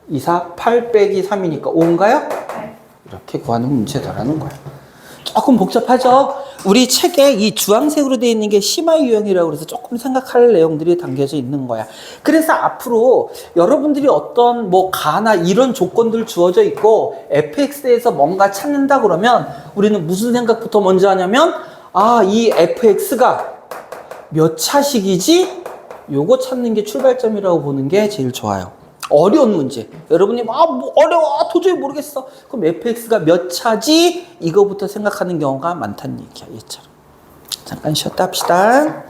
2, 4, 8 빼기 3이니까 5인가요? 이렇게 구하는 문제다라는 거야. 조금 복잡하죠? 우리 책에 이 주황색으로 되어 있는 게 심화 유형이라고 해서 조금 생각할 내용들이 담겨져 있는 거야. 그래서 앞으로 여러분들이 어떤 뭐 가나 이런 조건들 주어져 있고 fx에서 뭔가 찾는다 그러면 우리는 무슨 생각부터 먼저 하냐면 아, 이 fx가 몇 차식이지? 요거 찾는 게 출발점이라고 보는 게 제일 좋아요. 어려운 문제. 여러분이 뭐 어려워 도저히 모르겠어. 그럼 fx가 몇 차지? 이거부터 생각하는 경우가 많다는 얘기야. 얘처럼. 잠깐 쉬었다 합시다.